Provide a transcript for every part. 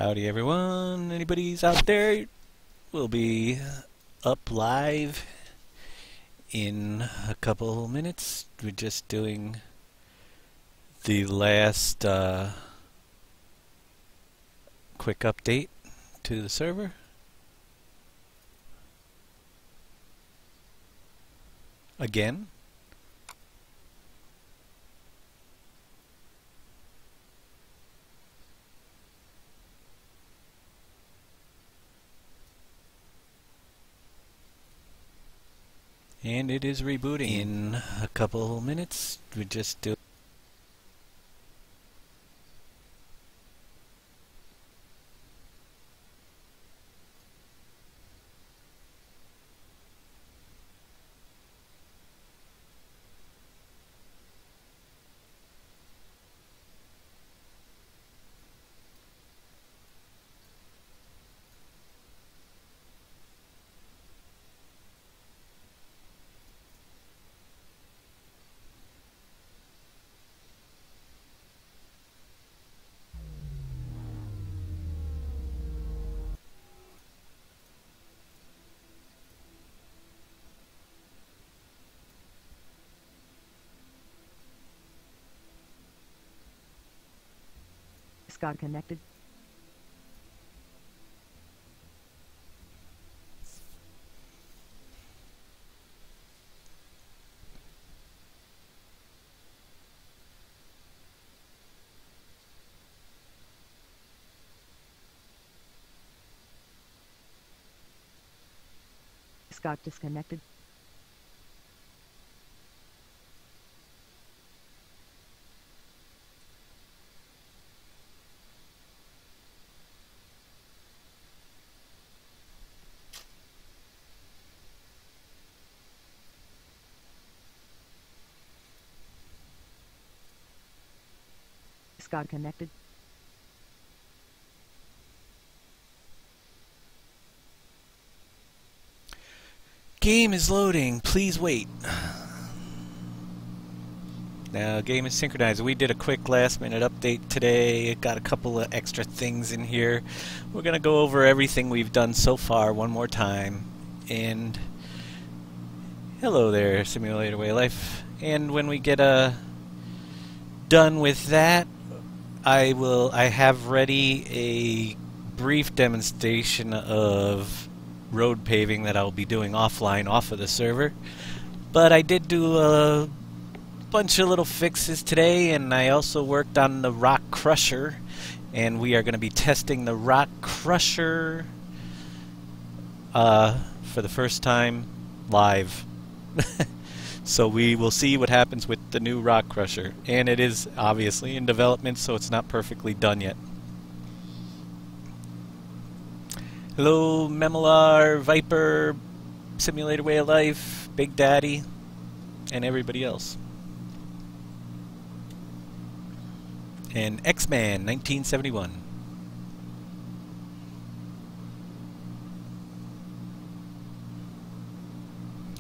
Howdy everyone, anybody's out there? We'll be up live in a couple minutes. We're just doing the last quick update to the server. Again. And it is rebooting in a couple minutes. We just do. Got connected. Scott disconnected. Got connected. Game is loading. Please wait. Now, game is synchronized. We did a quick last-minute update today. Got a couple of extra things in here. We're going to go over everything we've done so far one more time. And hello there, Simulator Way of Life. And when we get done with that, I have ready a brief demonstration of road paving that I'll be doing offline off of the server. But I did do a bunch of little fixes today, and I also worked on the rock crusher, and we are going to be testing the rock crusher for the first time live. So we will see what happens with the new rock crusher, and it is obviously in development, so it's not perfectly done yet. Hello, Memelar, Viper, Simulator Way of Life, Big Daddy, and everybody else. And X-Man 1971.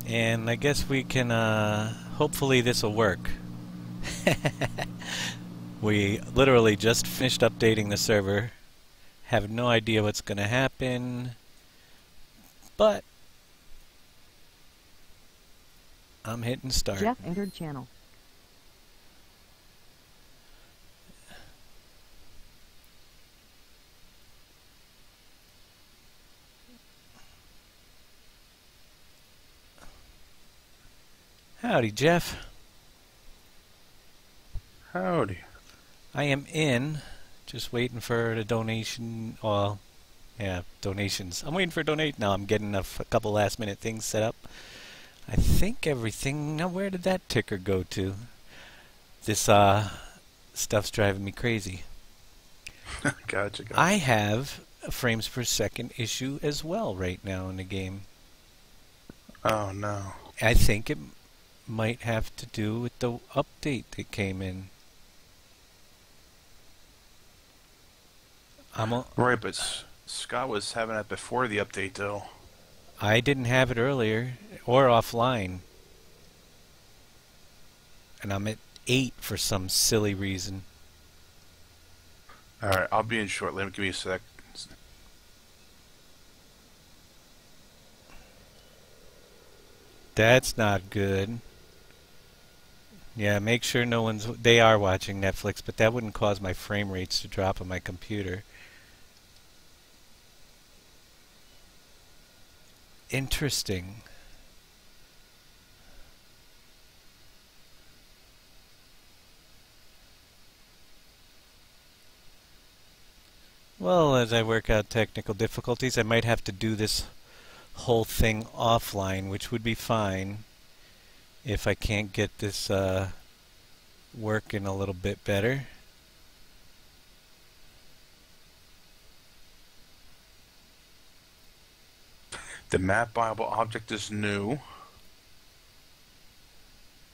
And I guess we can, hopefully this will work. We literally just finished updating the server. Have no idea what's going to happen. But I'm hitting start. Jeff entered channel. Howdy, Jeff. Howdy. I am in, just waiting for the donation. Well, yeah, donations. I'm waiting for a donate now. I'm getting a couple last-minute things set up. I think everything. Now, where did that ticker go to? This stuff's driving me crazy. Gotcha. I have a frames per second issue as well right now in the game. Oh no. I think it might have to do with the update that came in. Right, but Scott was having that before the update, though. I didn't have it earlier, or offline. And I'm at 8 for some silly reason. Alright, I'll be in short. Give me a sec. That's not good. Yeah, make sure no one's... They are watching Netflix, but that wouldn't cause my frame rates to drop on my computer. Interesting. Well, as I work out technical difficulties, I might have to do this whole thing offline, which would be fine if I can't get this working a little bit better. The map buyable object is new.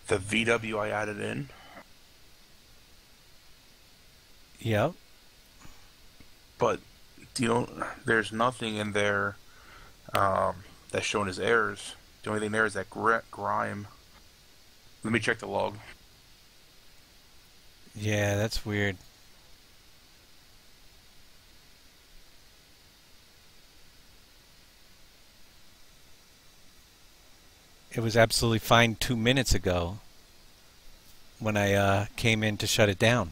The VW I added in. Yep. But there's nothing in there that's shown as errors. The only thing there is that grime. Let me check the log. Yeah, that's weird. It was absolutely fine 2 minutes ago when I came in to shut it down.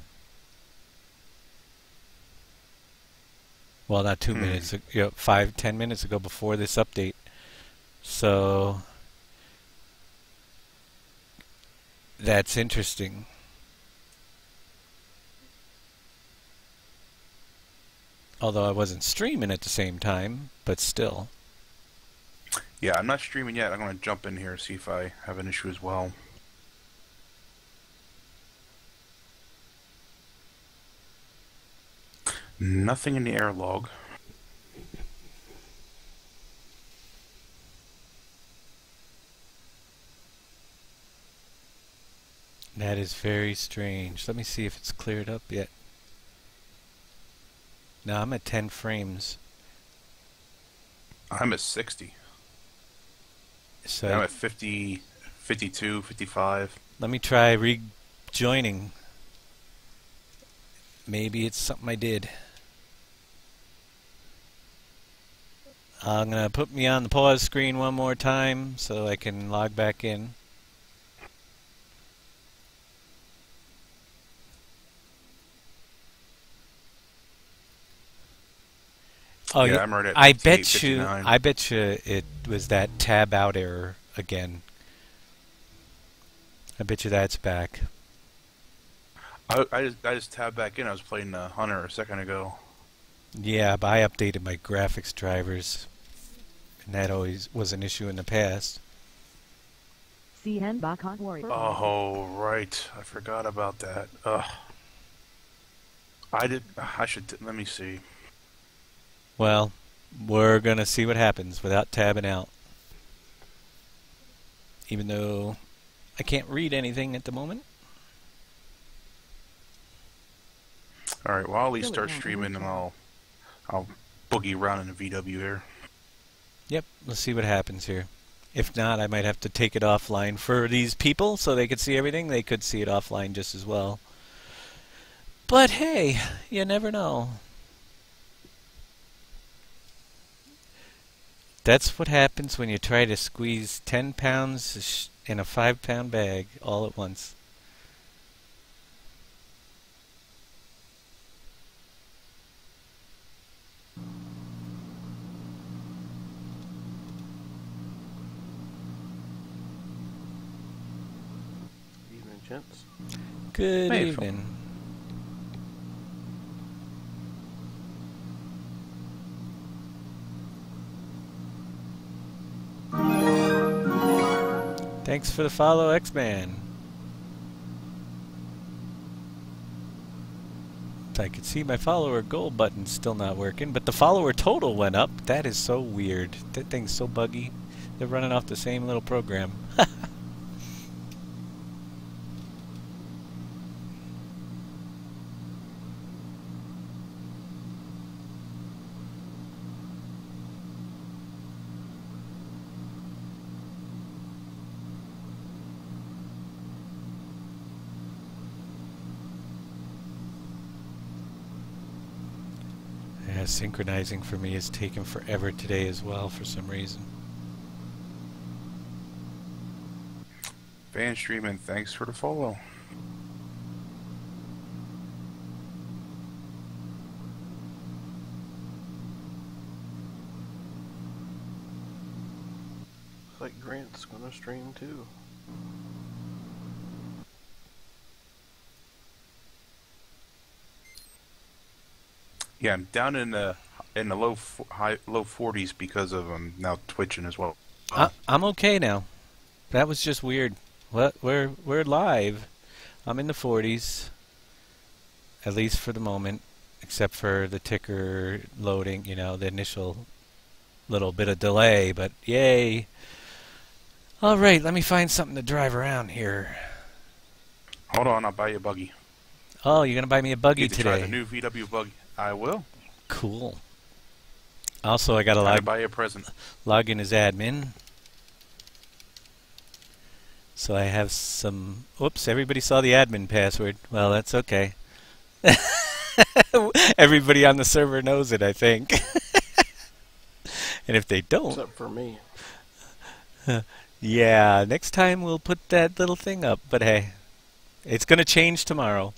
Well, not 2 minutes, 5-10 minutes ago before this update. So that's interesting. Although I wasn't streaming at the same time, but still. Yeah, I'm not streaming yet. I'm going to jump in here and see if I have an issue as well. Nothing in the error log. That is very strange. Let me see if it's cleared up yet. No, I'm at 10 frames. I'm at 60. So I'm at 50, 52, 55. let me try rejoining. Maybe it's something I did. I'm going to put me on the pause screen one more time so I can log back in. Oh Yeah, yeah, I'm right at I 58, bet you. 59. I bet you it was that tab out error again. I bet you that's back. I just tabbed back in. I was playing Hunter a second ago. Yeah, but I updated my graphics drivers, and that always was an issue in the past. Quarry. Oh, right. I forgot about that. Ugh. I should... Let me see. Well, we're gonna see what happens without tabbing out. Even though I can't read anything at the moment. Alright, well, I'll at least start streaming and I'll boogie around in the VW here. Yep, let's see what happens here. If not, I might have to take it offline for these people so they could see everything. They could see it offline just as well. But hey, you never know. That's what happens when you try to squeeze 10 pounds in a 5-pound bag all at once. Evening, gents. Good Hey, evening. Thanks for the follow, X-Man. I could see my follower goal button still not working, but the follower total went up. That is so weird. That thing's so buggy. They're running off the same little program. Yeah, synchronizing for me is taking forever today as well for some reason. Fan stream and thanks for the follow. Looks like Grant's gonna stream too. Yeah, I'm down in the low 40s because of now twitching as well. I'm okay now. That was just weird. What? We're live. I'm in the 40s, at least for the moment, except for the ticker loading. You know, the initial little bit of delay. But yay! All right, let me find something to drive around here. Hold on, I'll buy you a buggy. Oh, you're gonna buy me a buggy Get to today? try the new VW buggy. I will. Cool. Also, I gotta I'll buy you a present. log in as admin. So I have some... Oops, everybody saw the admin password. Well, that's okay. Everybody on the server knows it, I think. And if they don't... Except for me. Yeah, next time we'll put that little thing up. But hey, it's going to change tomorrow.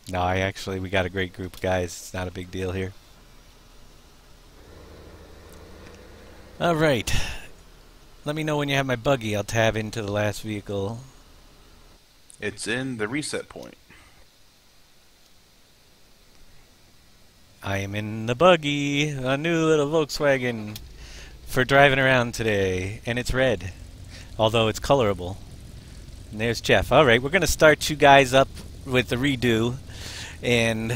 No, we got a great group of guys. It's not a big deal here. All right. Let me know when you have my buggy. I'll tab into the last vehicle. It's in the reset point. I am in the buggy, a new little Volkswagen for driving around today, and it's red, although it's colorable. And there's Jeff. All right, we're going to start you guys up with the redo and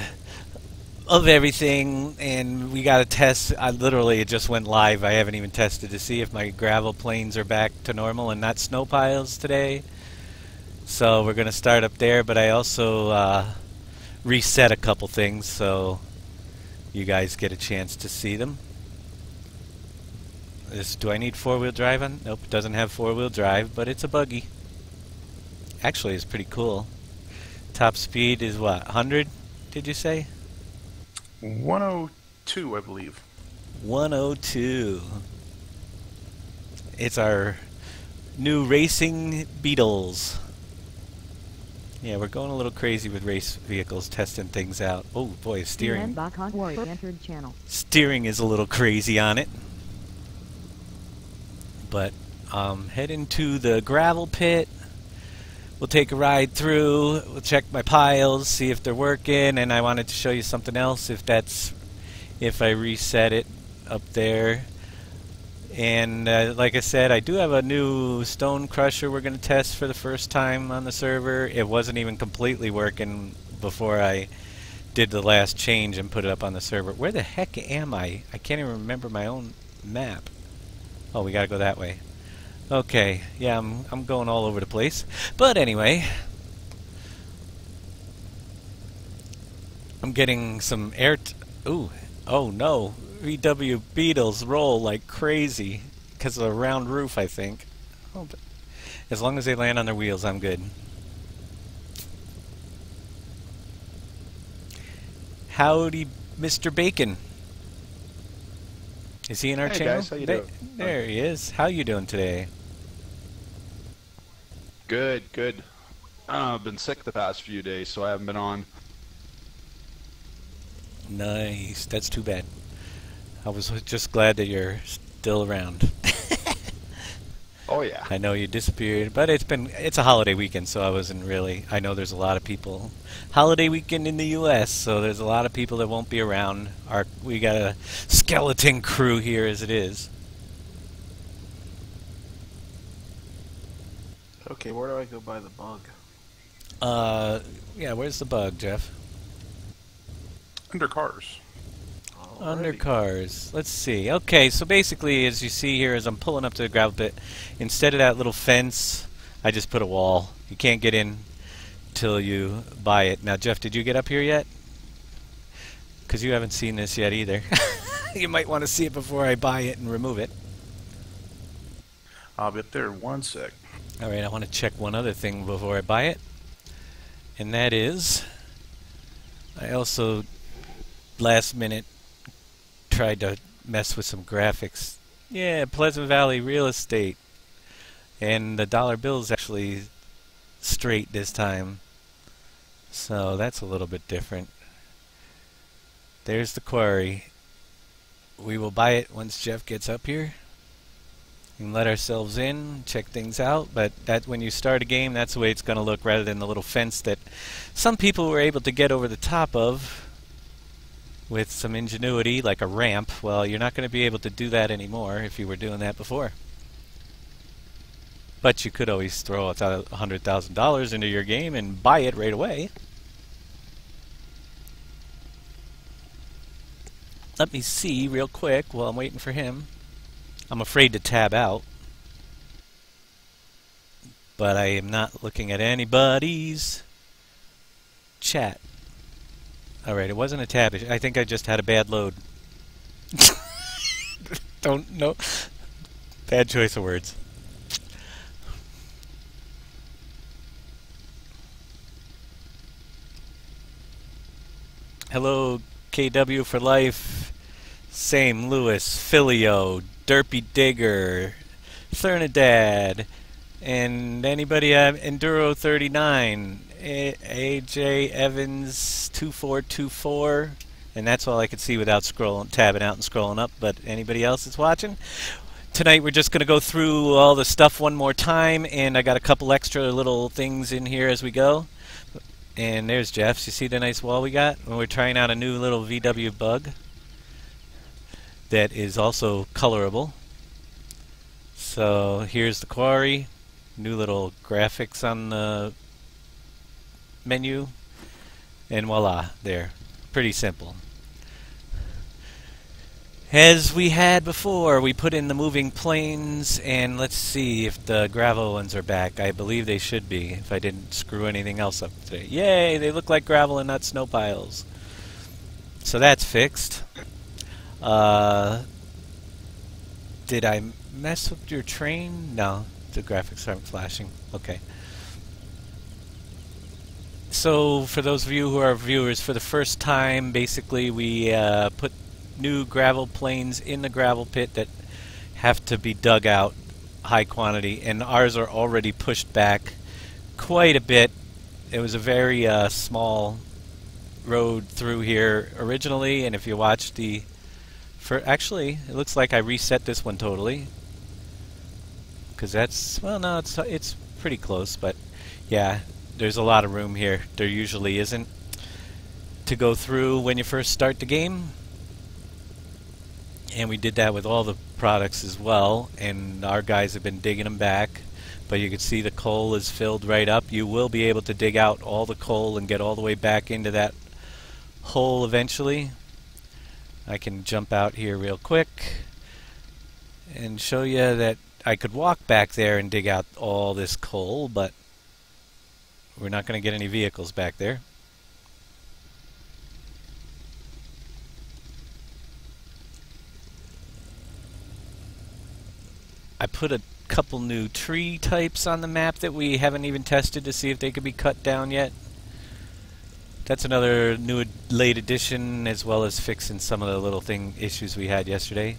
of everything, and we got to test. Literally, it just went live. I haven't even tested to see if my gravel plains are back to normal and not snow piles today. So we're going to start up there, but I also reset a couple things so you guys get a chance to see them. Do I need four-wheel drive on? Nope, it doesn't have four-wheel drive, but it's a buggy. Actually, it's pretty cool. Top speed is what, 100, did you say? 102, I believe. 102. It's our new racing Beetles. Yeah, we're going a little crazy with race vehicles, testing things out. Oh boy, steering. Entered channel. Steering is a little crazy on it. But head into the gravel pit. We'll take a ride through. We'll check my piles, see if they're working, and I wanted to show you something else. If I reset it up there. And like I said, I do have a new stone crusher we're going to test for the first time on the server. It wasn't even completely working before I did the last change and put it up on the server. Where the heck am I? I can't even remember my own map. Oh, we got to go that way. Okay, yeah, I'm going all over the place. But anyway, I'm getting some air... Ooh, oh no. VW Beetles roll like crazy because of the round roof, I think. Oh, but as long as they land on their wheels, I'm good. Howdy, Mr. Bacon. Is he in our channel? Guys, how you doing? There he is. How you doing today? Good, good. I've been sick the past few days, so I haven't been on. Nice. That's too bad. I was just glad that you're still around. Oh yeah. I know you disappeared, but it's a holiday weekend, so I wasn't really... I know there's a lot of people... Holiday weekend in the U.S., so there's a lot of people that won't be around. We got a skeleton crew here as it is. Okay, where do I go buy the bug? Yeah, where's the bug, Jeff? Under cars. Under Alrighty. cars. Let's see. Okay, so basically, as you see here, as I'm pulling up to the gravel pit, instead of that little fence, I just put a wall. You can't get in till you buy it. Now, Jeff, did you get up here yet? Because you haven't seen this yet either. You might want to see it before I buy it and remove it. I'll be up there in 1 sec. Alright, I want to check one other thing before I buy it. And that is, I also, last minute, tried to mess with some graphics. Yeah, Pleasant Valley Real Estate. And the dollar bill is actually straight this time. So that's a little bit different. There's the quarry. We will buy it once Jeff gets up here. And let ourselves in, check things out, but that when you start a game, that's the way it's going to look rather than the little fence that some people were able to get over the top of with some ingenuity, like a ramp. Well, you're not going to be able to do that anymore if you were doing that before. But you could always throw $100,000 into your game and buy it right away. Let me see real quick while I'm waiting for him. I'm afraid to tab out, but I am not looking at anybody's chat. Alright, it wasn't a tab issue. I think I just had a bad load. Don't know. Bad choice of words. Hello, KW for life. Same Lewis, Filio, Derpy Digger, Thernadad, and anybody have Enduro 39, AJ Evans 2424, and that's all I could see without tabbing out and scrolling up. But anybody else that's watching? Tonight we're just going to go through all the stuff one more time, and I got a couple extra little things in here as we go. And there's Jeff's. You see the nice wall we got? And we're trying out a new little VW bug that is also colorable. So here's the quarry, new little graphics on the menu, and voila, there. Pretty simple. As we had before, we put in the moving planes, and let's see if the gravel ones are back. I believe they should be, if I didn't screw anything else up today. Yay, they look like gravel and not snow piles. So that's fixed. Did I mess with your train? No, the graphics aren't flashing. Okay. So for those of you who are viewers for the first time, basically we put new gravel planes in the gravel pit that have to be dug out high quantity, and ours are already pushed back quite a bit. It was a very small road through here originally, and if you watch the actually, it looks like I reset this one totally, because that's, well, no, it's pretty close, but yeah, there's a lot of room here. There usually isn't to go through when you first start the game, and we did that with all the products as well, and our guys have been digging them back, but you can see the coal is filled right up. You will be able to dig out all the coal and get all the way back into that hole eventually. I can jump out here real quick and show you that I could walk back there and dig out all this coal, but we're not going to get any vehicles back there. I put a couple new tree types on the map that we haven't even tested to see if they could be cut down yet. That's another new late addition, as well as fixing some of the little issues we had yesterday.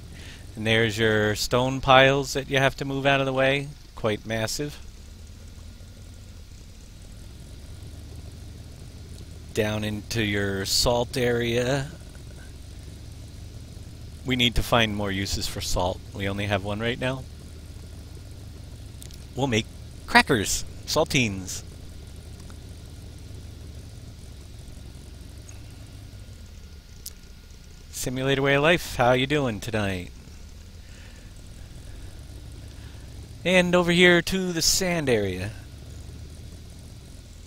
And there's your stone piles that you have to move out of the way. Quite massive. Down into your salt area. We need to find more uses for salt. We only have one right now. We'll make crackers, saltines. Simulator Way of Life, how you doing tonight? And over here to the sand area.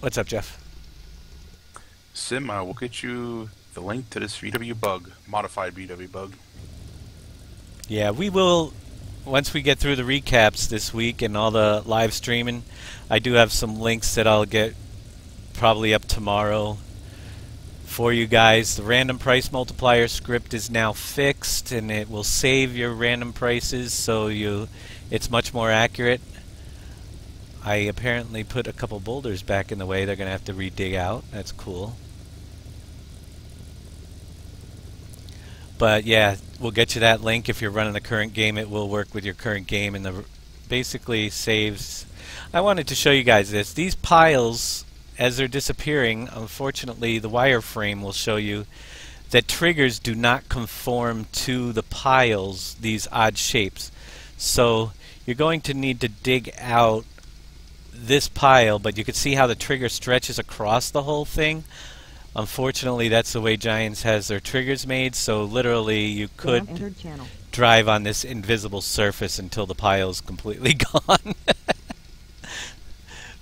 What's up, Jeff? Sim, we'll get you the link to this VW bug, modified VW bug. Yeah, we will, once we get through the recaps this week and all the live streaming, I do have some links that I'll get probably up tomorrow for you guys. The random price multiplier script is now fixed, and it will save your random prices, so it's much more accurate. I apparently put a couple boulders back in the way they're going to have to re-dig out. That's cool. But yeah, we'll get you that link. If you're running the current game, it will work with your current game, and the basically saves. I wanted to show you guys this. These piles, as they're disappearing, unfortunately the wireframe will show you that triggers do not conform to the piles, these odd shapes. So you're going to need to dig out this pile, but you can see how the trigger stretches across the whole thing. Unfortunately, that's the way Giants has their triggers made, so literally you could drive on this invisible surface until the pile is completely gone.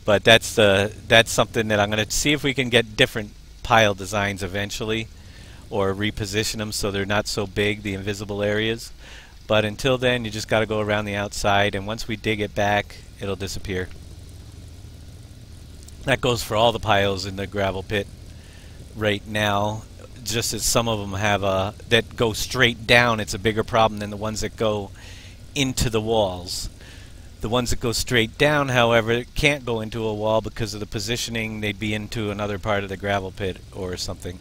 But that's something that I'm going to see if we can get different pile designs eventually, or reposition them so they're not so big, the invisible areas. But until then, you just got to go around the outside, and once we dig it back, it'll disappear. That goes for all the piles in the gravel pit right now. Just as some of them have that go straight down, it's a bigger problem than the ones that go into the walls. The ones that go straight down, however, can't go into a wall because of the positioning. They'd be into another part of the gravel pit or something.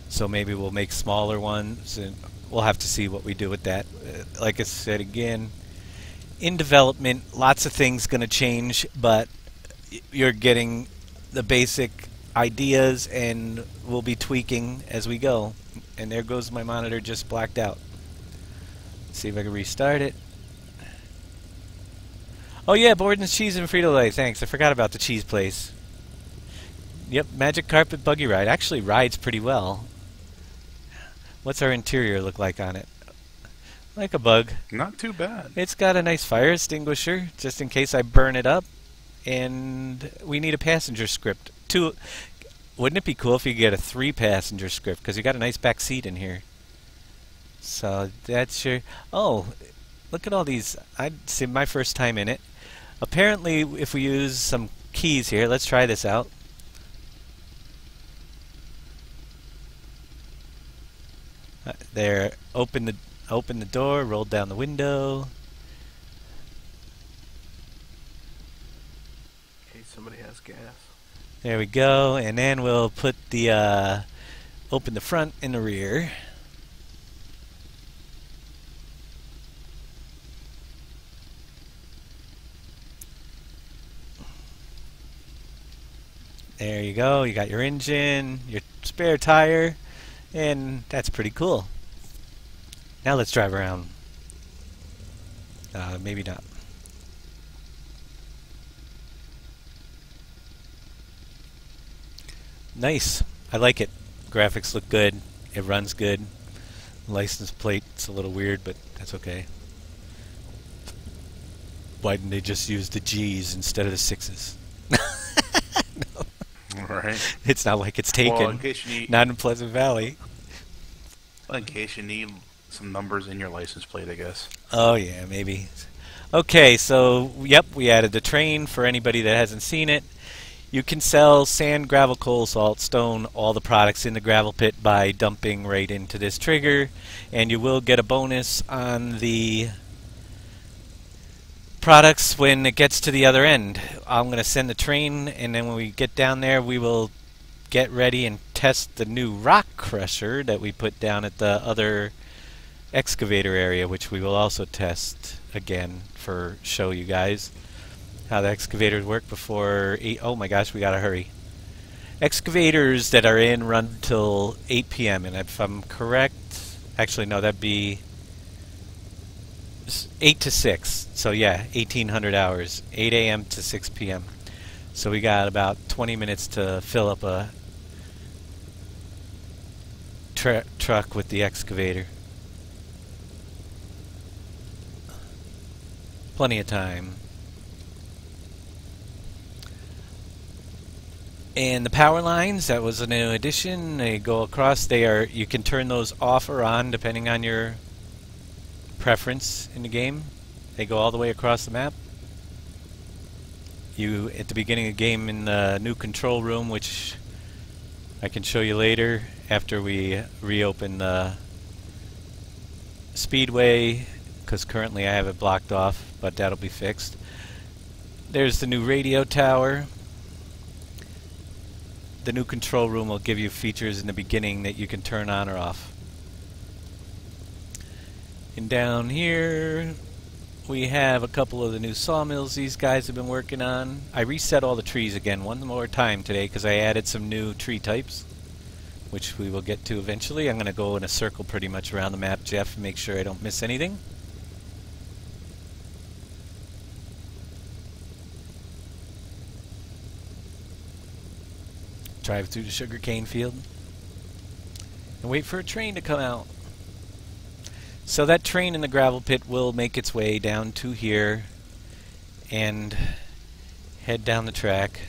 So maybe we'll make smaller ones, and we'll have to see what we do with that. Like I said again, in development, lots of things going to change, but you're getting the basic ideas, and we'll be tweaking as we go. And there goes my monitor, just blacked out. Let's see if I can restart it. Oh yeah, Borden's Cheese and Frito-Lay, thanks. I forgot about the cheese place. Yep, Magic Carpet Buggy Ride. Actually rides pretty well. What's our interior look like on it? Like a bug. Not too bad. It's got a nice fire extinguisher, just in case I burn it up. And we need a passenger script. Wouldn't it be cool if you could get a 3-passenger script? Because you got a nice back seat in here. So that's your... Oh, look at all these. I'd say my first time in it. Apparently, if we use some keys here, let's try this out. There, open the door, roll down the window. In case somebody has gas. There we go, and then we'll put the open the front and the rear. There you go. You got your engine, your spare tire. And that's pretty cool. Now let's drive around. Maybe not. Nice. I like it. Graphics look good. It runs good. License plate's a little weird, but that's okay. Why didn't they just use the G's instead of the 6s? No. Right. It's not like it's taken. Well, in case you need, not in Pleasant Valley. in case you need some numbers in your license plate, I guess. Oh yeah, maybe. Okay, so yep, we added the train for anybody that hasn't seen it. You can sell sand, gravel, coal, salt, stone, all the products in the gravel pit by dumping right into this trigger, and you will get a bonus on the products when it gets to the other end. I'm going to send the train, and then when we get down there, we will get ready and test the new rock crusher that we put down at the other excavator area, which we will also test again for show you guys how the excavators work before 8. Oh my gosh, we gotta hurry. Excavators that are in run till 8 p.m. and if I'm correct, actually no, that'd be 8 to 6. So yeah, 1800 hours, 8 a.m. to 6 p.m. So we got about 20 minutes to fill up a truck with the excavator. Plenty of time. And the power lines, that was a new addition. They go across. You can turn those off or on depending on your preference in the game. They go all the way across the map. You, at the beginning of the game in the new control room, which I can show you later after we reopen the speedway, because currently I have it blocked off, but that'll be fixed. There's the new radio tower. The new control room will give you features in the beginning that you can turn on or off. And down here We have a couple of the new sawmills these guys have been working on. I reset all the trees again one more time today because I added some new tree types, which we will get to eventually. I'm going to go in a circle pretty much around the map, Jeff, and make sure I don't miss anything. Drive through the sugarcane field and wait for a train to come out. So that train in the gravel pit will make its way down to here and head down the track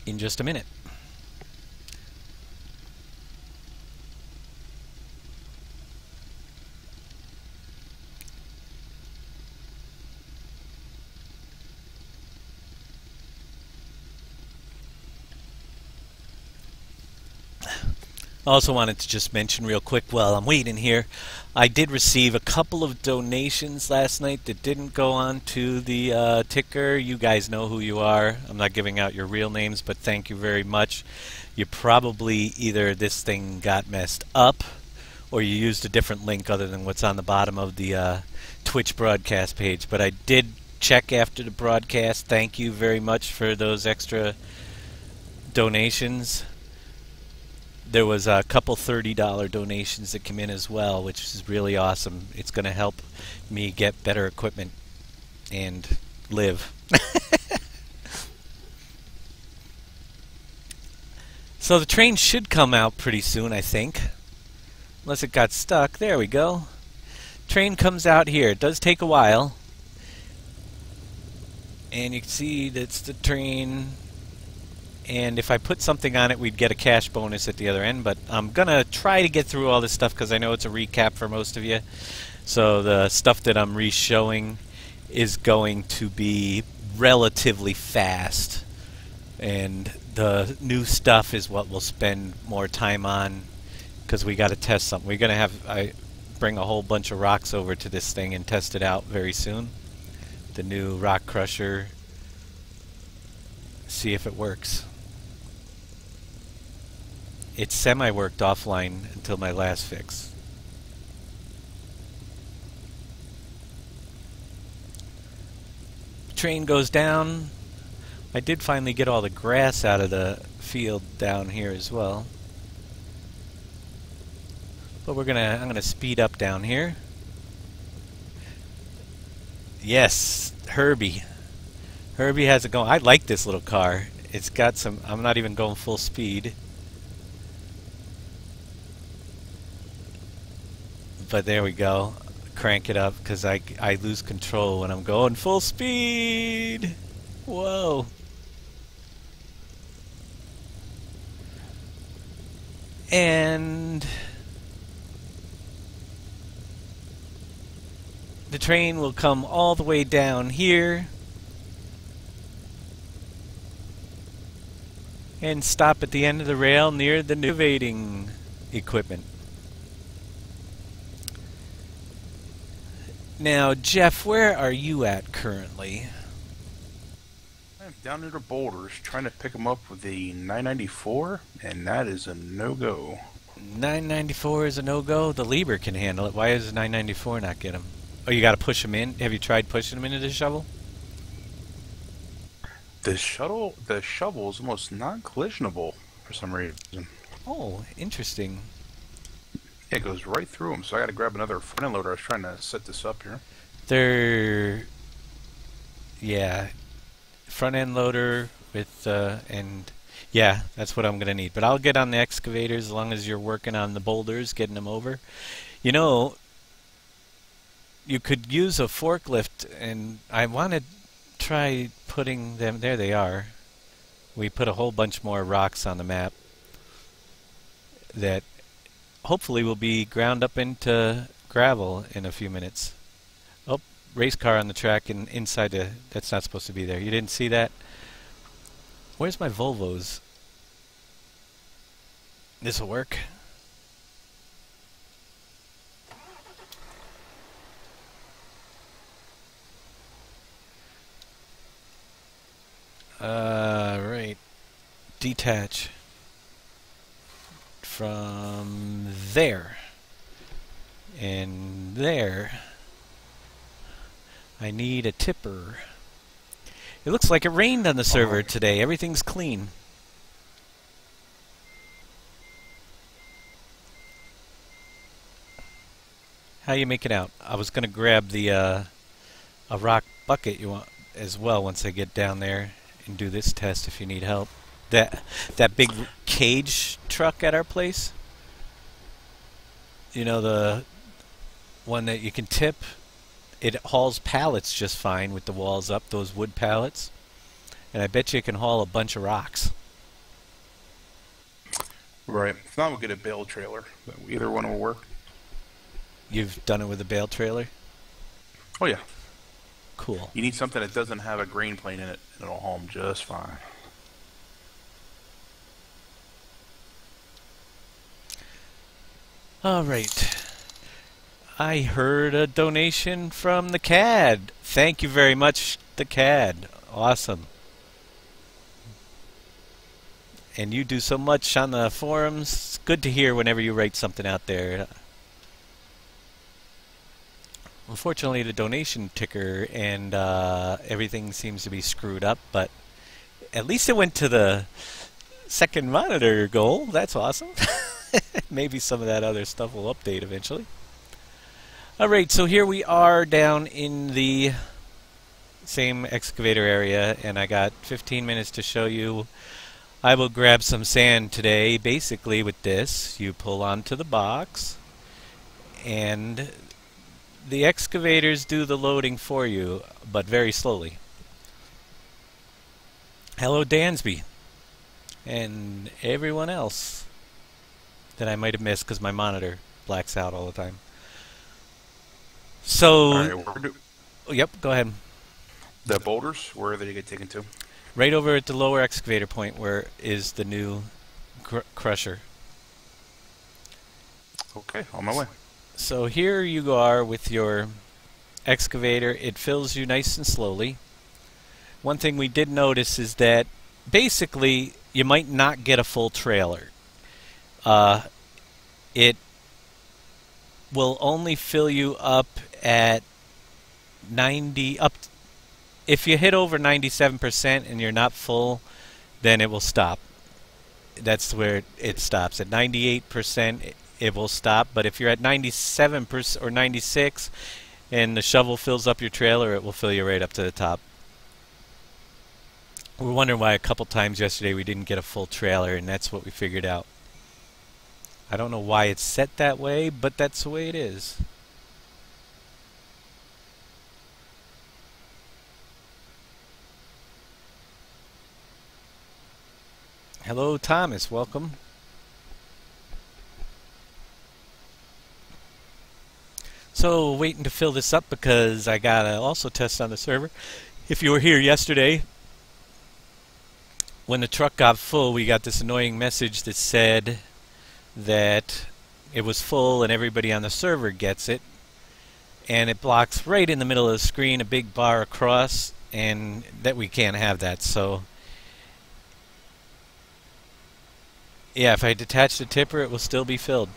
in just a minute. I also wanted to just mention real quick while I'm waiting here, I did receive a couple of donations last night that didn't go on to the ticker. You guys know who you are. I'm not giving out your real names, but thank you very much. You probably either this thing got messed up or you used a different link other than what's on the bottom of the Twitch broadcast page. But I did check after the broadcast. Thank you very much for those extra donations. There was a couple $30 donations that came in as well, which is really awesome. It's going to help me get better equipment and live. So the train should come out pretty soon, I think. Unless it got stuck. There we go. Train comes out here. It does take a while. And you can see that's the train. And if I put something on it, we'd get a cash bonus at the other end. But I'm going to try to get through all this stuff because I know it's a recap for most of you. So the stuff that I'm re-showing is going to be relatively fast. And the new stuff is what we'll spend more time on because we got to test something. We're going to have I bring a whole bunch of rocks over to this thing and test it out very soon. The new rock crusher. See if it works. It semi-worked offline until my last fix. Train goes down. I did finally get all the grass out of the field down here as well. But I'm gonna speed up down here. Yes, Herbie. Herbie has it going. I like this little car. It's got some. I'm not even going full speed. But there we go. Crank it up because I lose control when I'm going full speed. Whoa. And the train will come all the way down here and stop at the end of the rail near the new paving equipment. Now, Jeff, where are you at currently? I'm down near the boulders trying to pick them up with the 994, and that is a no-go. 994 is a no-go? The Lieber can handle it. Why does the 994 not get him? Oh, you got to push him in? Have you tried pushing him into the shovel? The shovel is almost non-collisionable for some reason. Oh, interesting. Yeah, it goes right through them, so I got to grab another front end loader. I was trying to set this up here. Yeah, front end loader with, and yeah, that's what I'm going to need. But I'll get on the excavators as long as you're working on the boulders, getting them over. You know, you could use a forklift, and I want to try putting them, there they are. We put a whole bunch more rocks on the map that hopefully will be ground up into gravel in a few minutes. Oh, race car on the track and inside the... That's not supposed to be there. You didn't see that? Where's my Volvos? This'll work. Right. Detach from there and there I need a tipper. It looks like it rained on the server today. Everything's clean. How you make it out? I was gonna grab the a rock bucket you want as well once I get down there and do this test if you need help. That big cage truck at our place. You know, the one that you can tip. It hauls pallets just fine with the walls up, those wood pallets. And I bet you it can haul a bunch of rocks. Right. If not, we'll get a bale trailer. Either one will work. You've done it with a bale trailer? Oh, yeah. Cool. You need something that doesn't have a grain plane in it, and it'll haul them just fine. All right. I heard a donation from the CAD. Thank you very much, the CAD. Awesome. And you do so much on the forums. It's good to hear whenever you write something out there. Unfortunately, the donation ticker and everything seems to be screwed up, but at least it went to the second monitor goal. That's awesome. Maybe some of that other stuff will update eventually. Alright, so here we are down in the same excavator area, and I got 15 minutes to show you. I will grab some sand today. Basically with this, you pull onto the box, and the excavators do the loading for you, but very slowly. Hello Dansby, and everyone else that I might have missed because my monitor blacks out all the time. So, Right, yep, go ahead. the boulders, where are they get taken to? Right over at the lower excavator point where is the new crusher. Okay, on my way. So here you are with your excavator. It fills you nice and slowly. One thing we did notice is that basically you might not get a full trailer. It will only fill you up at 90 up. If you hit over 97% and you're not full, then it will stop. That's where it stops. At 98%, it will stop. But if you're at 97% or 96 and the shovel fills up your trailer, it will fill you right up to the top. We were wondering why a couple times yesterday we didn't get a full trailer, and that's what we figured out. I don't know why it's set that way, but that's the way it is. Hello, Thomas. Welcome. So, waiting to fill this up because I gotta also test on the server. If you were here yesterday, when the truck got full, we got this annoying message that said that it was full and everybody on the server gets it, and it blocks right in the middle of the screen a big bar across, and that we can't have that. So yeah, if I detach the tipper, it will still be filled.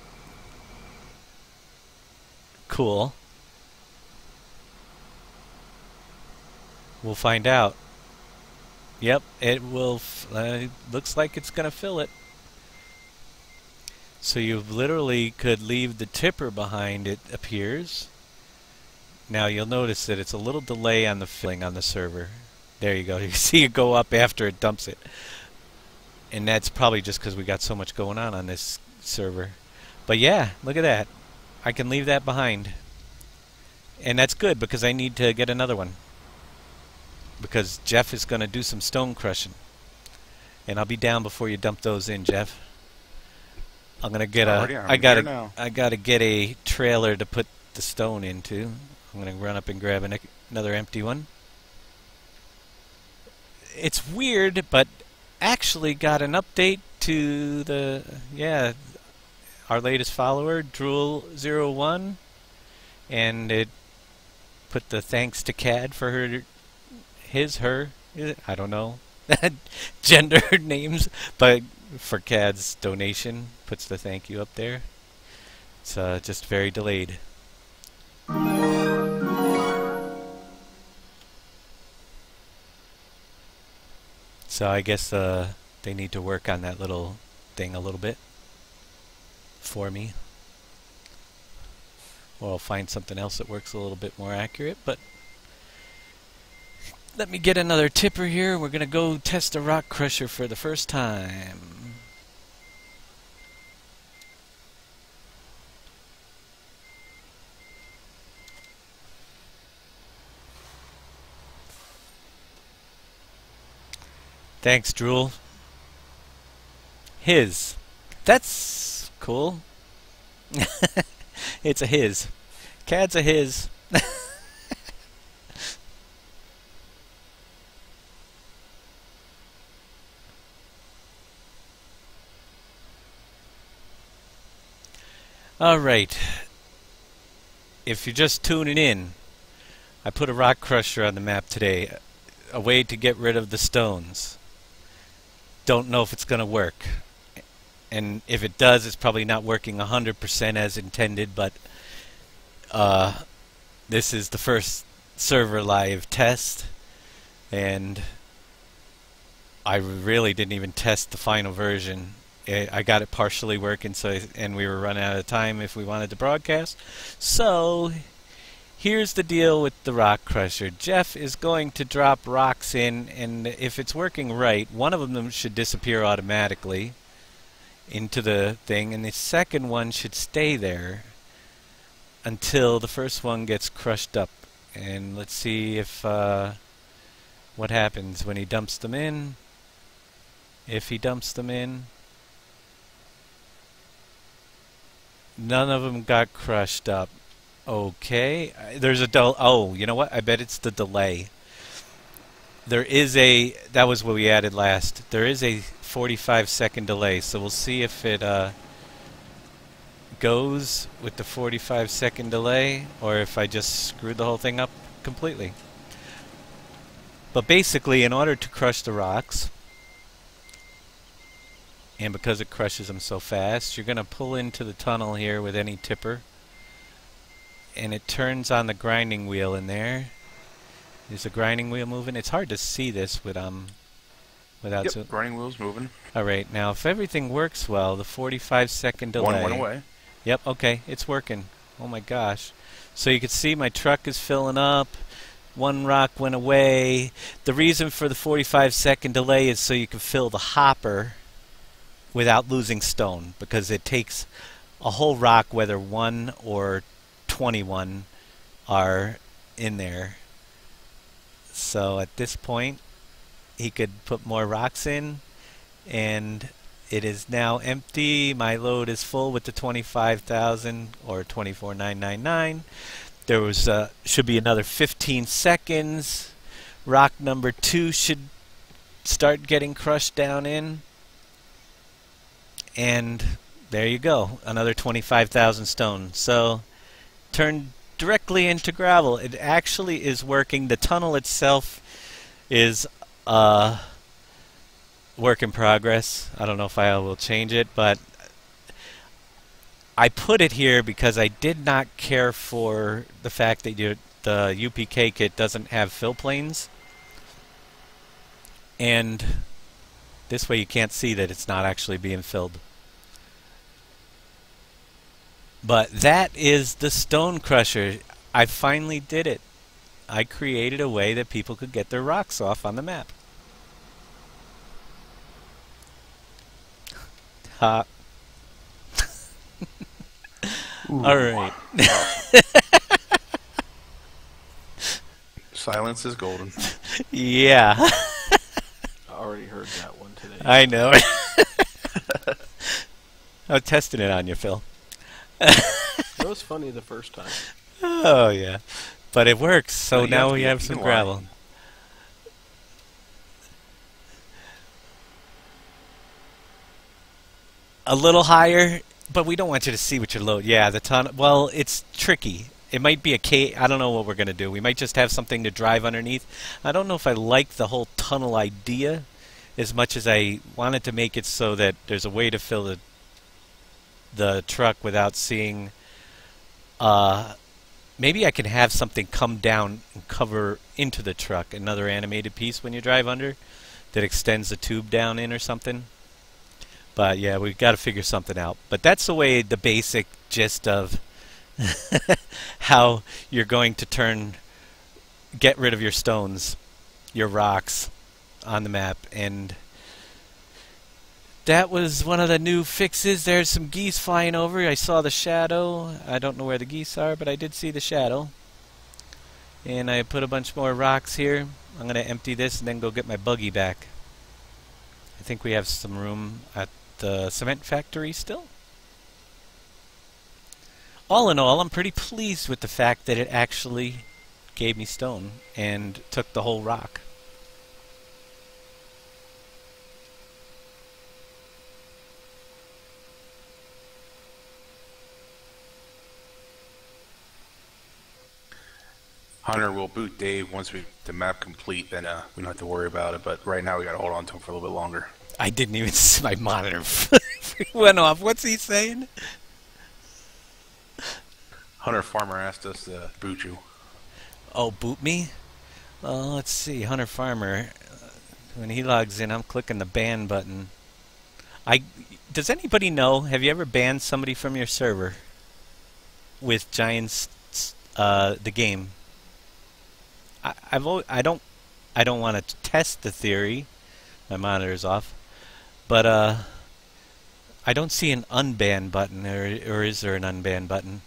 Cool. We'll find out. Yep, it will. Looks like it's gonna fill it. So you literally could leave the tipper behind, it appears. Now you'll notice that it's a little delay on the filling on the server. There you go. You see it go up after it dumps it. And that's probably just because we got so much going on this server. But yeah, look at that. I can leave that behind. And that's good because I need to get another one. Because Jeff is going to do some stone crushing. And I'll be down before you dump those in, Jeff. I'm gonna get I gotta get a trailer to put the stone into. I'm gonna run up and grab another empty one. It's weird, but actually got an update to the our latest follower, Drool01, and it put the thanks to CAD for her, her, I don't know, gender names, but for CAD's donation, puts the thank you up there. It's just very delayed. So I guess they need to work on that little thing a little bit for me. Or I'll find something else that works a little bit more accurate, but let me get another tipper here. We're going to go test a rock crusher for the first time. Thanks, Drool. His. That's cool. It's a his. CAD's a his. Alright. If you're just tuning in, I put a rock crusher on the map today. A way to get rid of the stones. Don't know if it's going to work. And if it does, it's probably not working 100% as intended, but this is the first server live test, and I really didn't even test the final version. I got it partially working, and we were running out of time if we wanted to broadcast. So here's the deal with the rock crusher. Jeff is going to drop rocks in, and if it's working right, one of them should disappear automatically into the thing, and the second one should stay there until the first one gets crushed up. And let's see if what happens when he dumps them in. If he dumps them in, none of them got crushed up. Okay, there's a oh, you know what? I bet it's the delay. There is a, that was what we added last. There is a 45-second delay, so we'll see if it goes with the 45-second delay, or if I just screwed the whole thing up completely. But basically, in order to crush the rocks, and because it crushes them so fast, you're going to pull into the tunnel here with any tipper, and it turns on the grinding wheel in there. Is the grinding wheel moving? It's hard to see this with without. Yep, grinding wheel's moving. All right, now if everything works well, the 45-second delay. One went away. Yep, okay, it's working. Oh my gosh! So you can see my truck is filling up. One rock went away. The reason for the 45-second delay is so you can fill the hopper without losing stone, because it takes a whole rock, whether 1 or 21 are in there. So at this point, he could put more rocks in, and it is now empty. My load is full with the 25,000 or 24,999. There was should be another 15 seconds. Rock number 2 should start getting crushed down in. And there you go, another 25,000 stone. So turned directly into gravel. It actually is working. The tunnel itself is work in progress. I don't know if I will change it, but I put it here because I did not care for the fact that the UPK kit doesn't have fill planes, and this way you can't see that it's not actually being filled. But that is the stone crusher. I finally did it. I created a way that people could get their rocks off on the map. Ha. All right. Silence is golden. Yeah. I already heard that one today. I know. I'm testing it on you, Phil. It was funny the first time. Oh, yeah. But it works, so you now have to we get have some in gravel. line. A little higher, but we don't want you to see what you load. Yeah, the tunnel. Well, it's tricky. It might be a cave. I don't know what we're going to do. We might just have something to drive underneath. I don't know if I like the whole tunnel idea as much as I wanted to make it so that there's a way to fill the truck without seeing. Maybe I can have something come down and cover into the truck, another animated piece when you drive under. that extends the tube down in or something. But yeah, we've got to figure something out. But that's the way, the basic gist of how you're going to get rid of your stones, your rocks on the map. And that was one of the new fixes. There's some geese flying over. I saw the shadow. I don't know where the geese are, but I did see the shadow. And I put a bunch more rocks here. I'm going to empty this and then go get my buggy back. I think we have some room at the cement factory still. All in all, I'm pretty pleased with the fact that it actually gave me stone and took the whole rock. Hunter will boot Dave once we get the map complete, then we don't have to worry about it. But right now we gotta hold on to him for a little bit longer. I didn't even see my monitor went off. What's he saying? Hunter Farmer asked us to boot you. Oh, boot me? Let's see. Hunter Farmer, when he logs in, I'm clicking the ban button. Does anybody know, have you ever banned somebody from your server with Giants, the game? I don't want to test the theory. My monitor's off. But I don't see an unban button, or is there an unban button?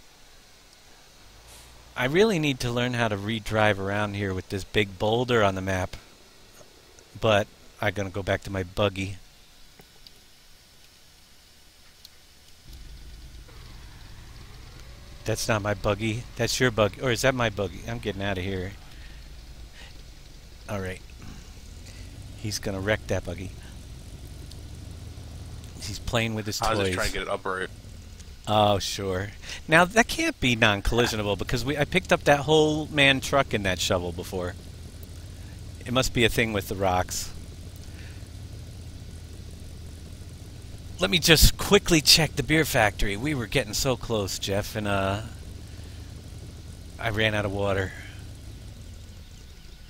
I really need to learn how to re-drive around here with this big boulder on the map. But I'm going to go back to my buggy. That's not my buggy. That's your buggy. Or is that my buggy? I'm getting out of here. Alright. He's going to wreck that buggy. He's playing with his toys. I was just trying to get it upright. Oh, sure. Now, that can't be non-collisionable because I picked up that whole man truck in that shovel before. It must be a thing with the rocks. Let me just quickly check the beer factory. We were getting so close, Jeff, and I ran out of water.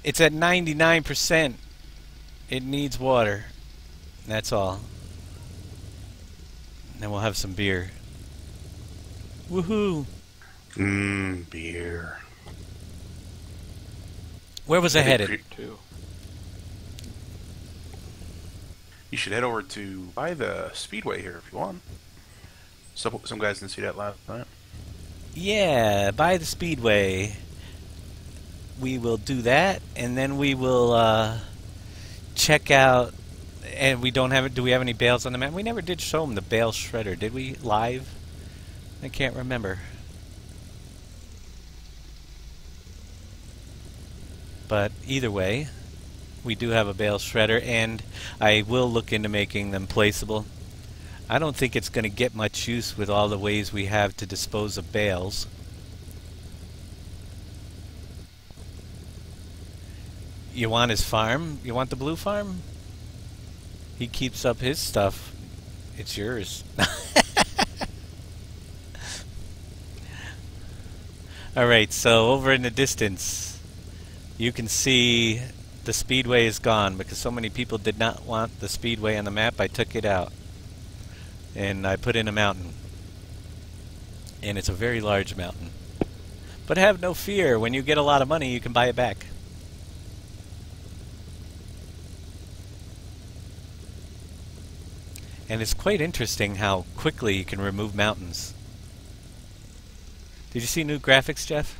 It's at 99%. It needs water. That's all. Then we'll have some beer. Woohoo! Beer. Where was I headed? Too. You should head over to by the speedway here if you want. Some guys didn't see that last night. Yeah, by the speedway. We will do that, and then we will check out. And we don't have it. Do we have any bales on the map? We never did show them the bale shredder, did we? Live? I can't remember. But either way, we do have a bale shredder, and I will look into making them placeable. I don't think it's going to get much use with all the ways we have to dispose of bales. You want his farm? You want the blue farm? He keeps up his stuff. It's yours. Alright, so over in the distance, you can see the speedway is gone because so many people did not want the speedway on the map. I took it out. And I put in a mountain. And it's a very large mountain. But have no fear, when you get a lot of money, you can buy it back. And it's quite interesting how quickly you can remove mountains. Did you see new graphics, Jeff?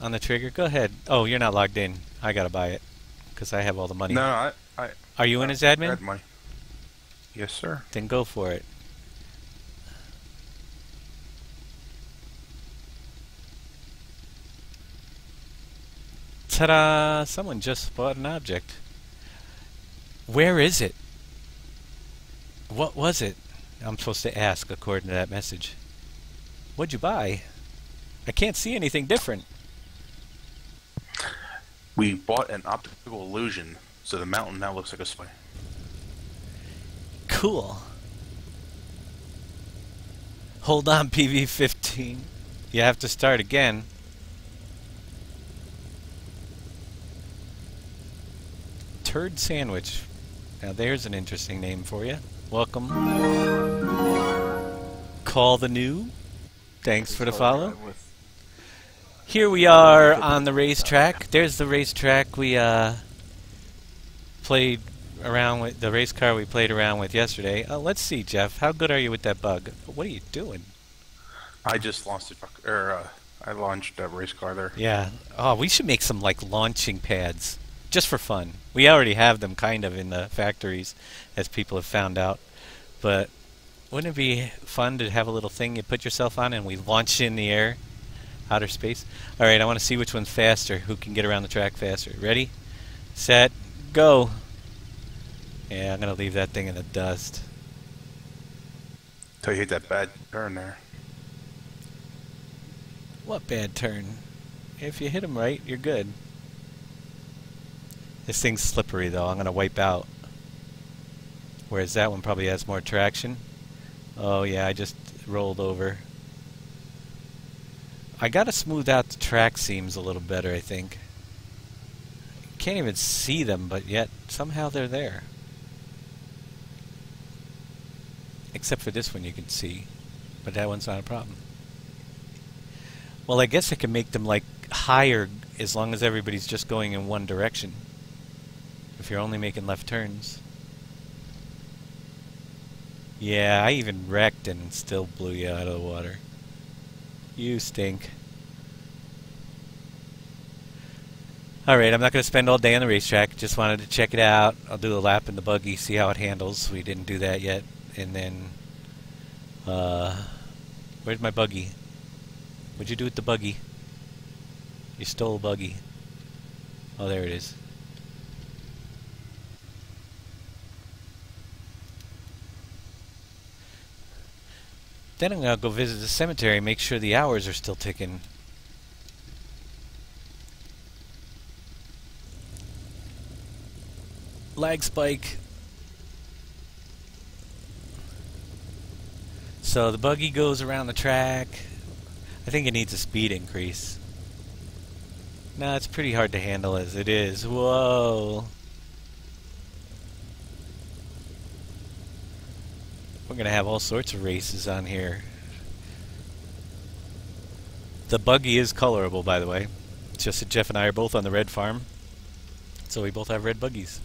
On the trigger? Go ahead. Oh, you're not logged in. I gotta buy it. Because I have all the money. No, Are you in as I admin? had money. Yes, sir. Then go for it. Ta-da! Someone just bought an object. Where is it? What was it? I'm supposed to ask according to that message. What'd you buy? I can't see anything different. We bought an optical illusion, so the mountain now looks like a spy. Cool. Hold on, PV15. You have to start again. Turd Sandwich. Now there's an interesting name for you. Welcome. Call the New. Thanks for the follow. Here we are on the racetrack. There's the racetrack we played around with, the race car we played around with yesterday. Let's see, Jeff. How good are you with that bug? What are you doing? I just launched I launched a race car there. Yeah. Oh, we should make some like launching pads just for fun. We already have them kind of in the factories, as people have found out. But wouldn't it be fun to have a little thing you put yourself on and we launch in the air? Outer space. All right, I want to see which one's faster. Who can get around the track faster? Ready, set, go. Yeah, I'm gonna leave that thing in the dust. Till you hit that bad turn there. What bad turn? If you hit him right, you're good. This thing's slippery though. I'm gonna wipe out. Whereas that one probably has more traction. Oh yeah, I just rolled over. I gotta smooth out the track seams a little better, I think. Can't even see them, but yet somehow they're there. Except for this one you can see, but that one's not a problem. Well, I guess I can make them like higher as long as everybody's just going in one direction. If you're only making left turns. Yeah, I even wrecked and still blew you out of the water. You stink. Alright, I'm not going to spend all day on the racetrack. Just wanted to check it out. I'll do a lap in the buggy, see how it handles. We didn't do that yet. And then, where's my buggy? What'd you do with the buggy? You stole a buggy. Oh, there it is. Then I'm going to go visit the cemetery and make sure the hours are still ticking. Lag spike. So the buggy goes around the track. I think it needs a speed increase. No, it's pretty hard to handle as it is. Whoa. We're going to have all sorts of races on here. The buggy is colorable, by the way. It's just that Jeff and I are both on the red farm. So we both have red buggies.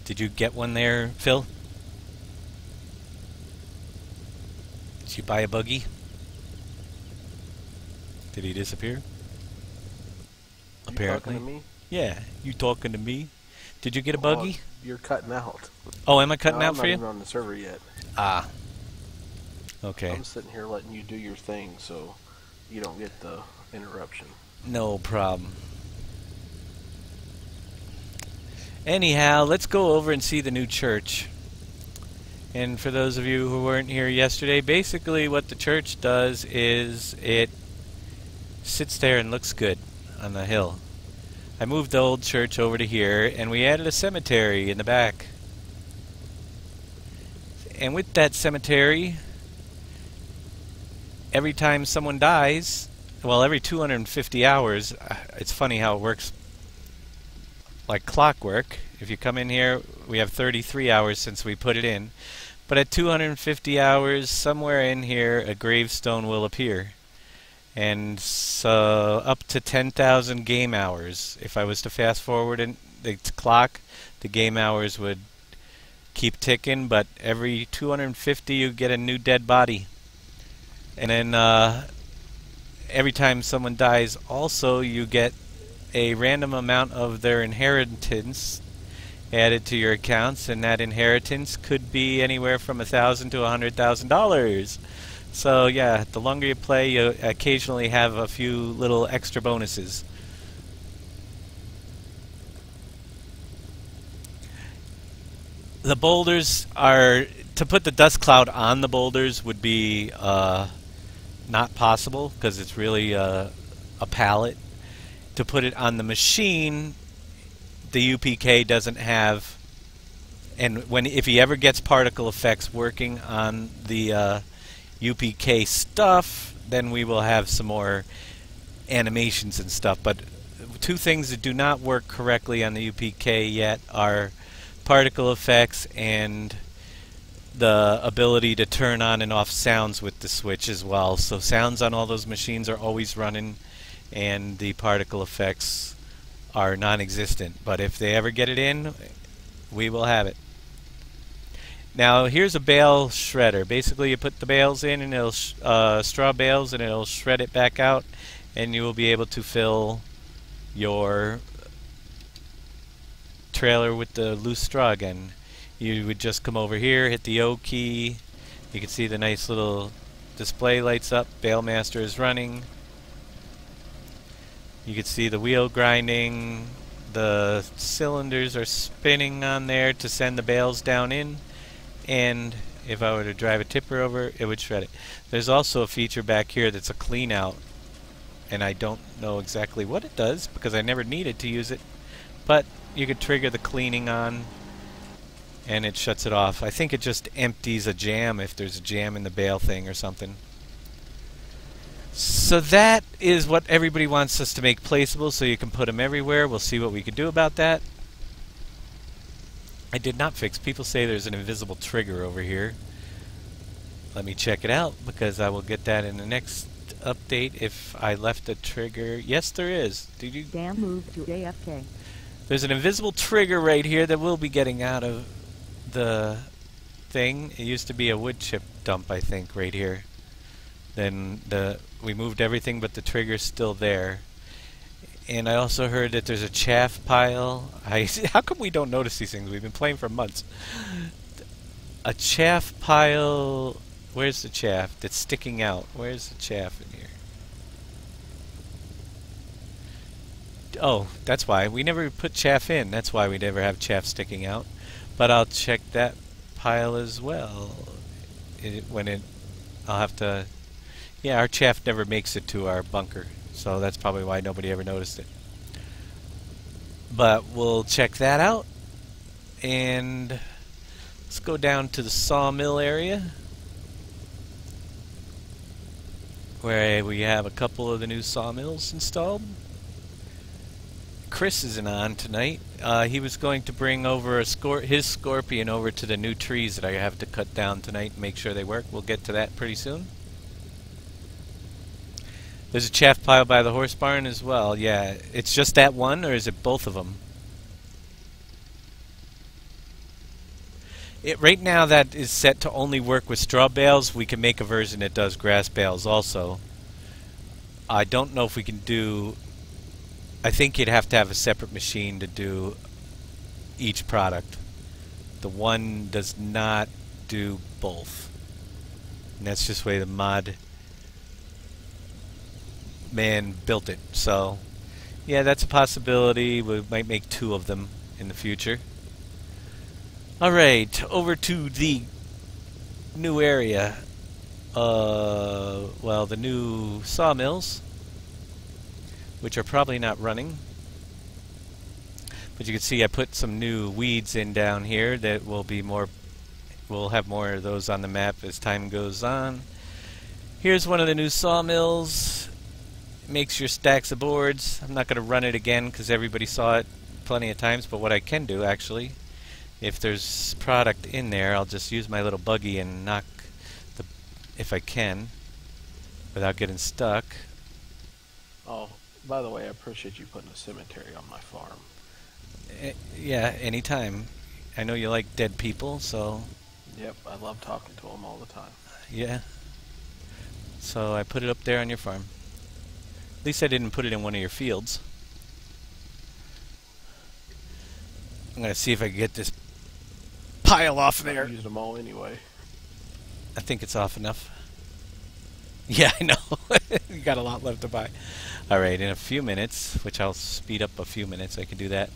Did you get one there, Phil? Did you buy a buggy? Did he disappear? Apparently. You talking to me? Yeah, you talking to me? Did you get a buggy? You're cutting out. Oh, am I cutting No, out for I'm you? not even on the server yet. Ah. Okay. I'm sitting here letting you do your thing so you don't get the interruption. No problem. Anyhow, let's go over and see the new church. And for those of you who weren't here yesterday, basically what the church does is it sits there and looks good on the hill. I moved the old church over to here, and we added a cemetery in the back. And with that cemetery, every time someone dies, well, every 250 hours, it's funny how it works like clockwork. If you come in here, we have 33 hours since we put it in. But at 250 hours, somewhere in here, a gravestone will appear. And so up to 10,000 game hours. If I was to fast forward in the clock, the game hours would keep ticking, but every 250 you get a new dead body. And then every time someone dies, also you get a random amount of their inheritance added to your accounts, and that inheritance could be anywhere from $1,000 to $100,000. So yeah, the longer you play, you occasionally have a few little extra bonuses. The boulders are, to put the dust cloud on the boulders would be not possible because it's really a pallet. To put it on the machine, the UPK doesn't have, and if he ever gets particle effects working on the UPK stuff, then we will have some more animations and stuff. But two things that do not work correctly on the UPK yet are particle effects and the ability to turn on and off sounds with the switch as well. So sounds on all those machines are always running, and the particle effects are non-existent. But if they ever get it in, we will have it. Now here's a bale shredder. Basically you put the bales in, and it'll straw bales, and it'll shred it back out, and you will be able to fill your trailer with the loose straw again. You would just come over here, hit the O key. You can see the nice little display lights up. Balemaster is running. You can see the wheel grinding. The cylinders are spinning on there to send the bales down in. And if I were to drive a tipper over, it would shred it. There's also a feature back here that's a clean out, and I don't know exactly what it does because I never needed to use it, but you could trigger the cleaning on and it shuts it off. I think it just empties a jam if there's a jam in the bale thing or something. So that is what everybody wants us to make placeable, so you can put them everywhere. We'll see what we can do about that. I did not fix. People say there's an invisible trigger over here. Let me check it out, because I will get that in the next update. If I left a trigger, yes, there is. Did you? Dan moved to AFK. There's an invisible trigger right here that we'll be getting out of the thing. It used to be a wood chip dump, I think, right here. Then we moved everything, but the trigger's still there. And I also heard that there's a chaff pile. How come we don't notice these things? We've been playing for months. A chaff pile. Where's the chaff that's sticking out? Where's the chaff in here? Oh, that's why. We never put chaff in. That's why we never have chaff sticking out. But I'll check that pile as well. I'll have to... Yeah, our chaff never makes it to our bunker. So that's probably why nobody ever noticed it. But we'll check that out. And let's go down to the sawmill area, where we have a couple of the new sawmills installed. Chris isn't on tonight. He was going to bring over his Scorpion over to the new trees that I have to cut down tonight and make sure they work. We'll get to that pretty soon. There's a chaff pile by the horse barn as well. Yeah, it's just that one, or is it both of them? Right now that is set to only work with straw bales. We can make a version that does grass bales also. I don't know if we can do... I think you'd have to have a separate machine to do each product. The one does not do both. And that's just the way the mod man built it. So, yeah, that's a possibility. We might make two of them in the future. Alright, over to the new area. Well, the new sawmills, which are probably not running. But you can see I put some new weeds in down here that will be more... We'll have more of those on the map as time goes on. Here's one of the new sawmills. It makes your stacks of boards. I'm not going to run it again because everybody saw it plenty of times, but what I can do actually, if there's product in there, I'll just use my little buggy and knock the... if I can, without getting stuck. Oh, by the way, I appreciate you putting a cemetery on my farm. Yeah, anytime. I know you like dead people, so... Yep, I love talking to them all the time. Yeah. So I put it up there on your farm. At least I didn't put it in one of your fields. I'm going to see if I can get this pile off there. I used them all anyway. I think it's off enough. Yeah, I know. You got a lot left to buy. Alright, in a few minutes, which I'll speed up a few minutes, I can do that.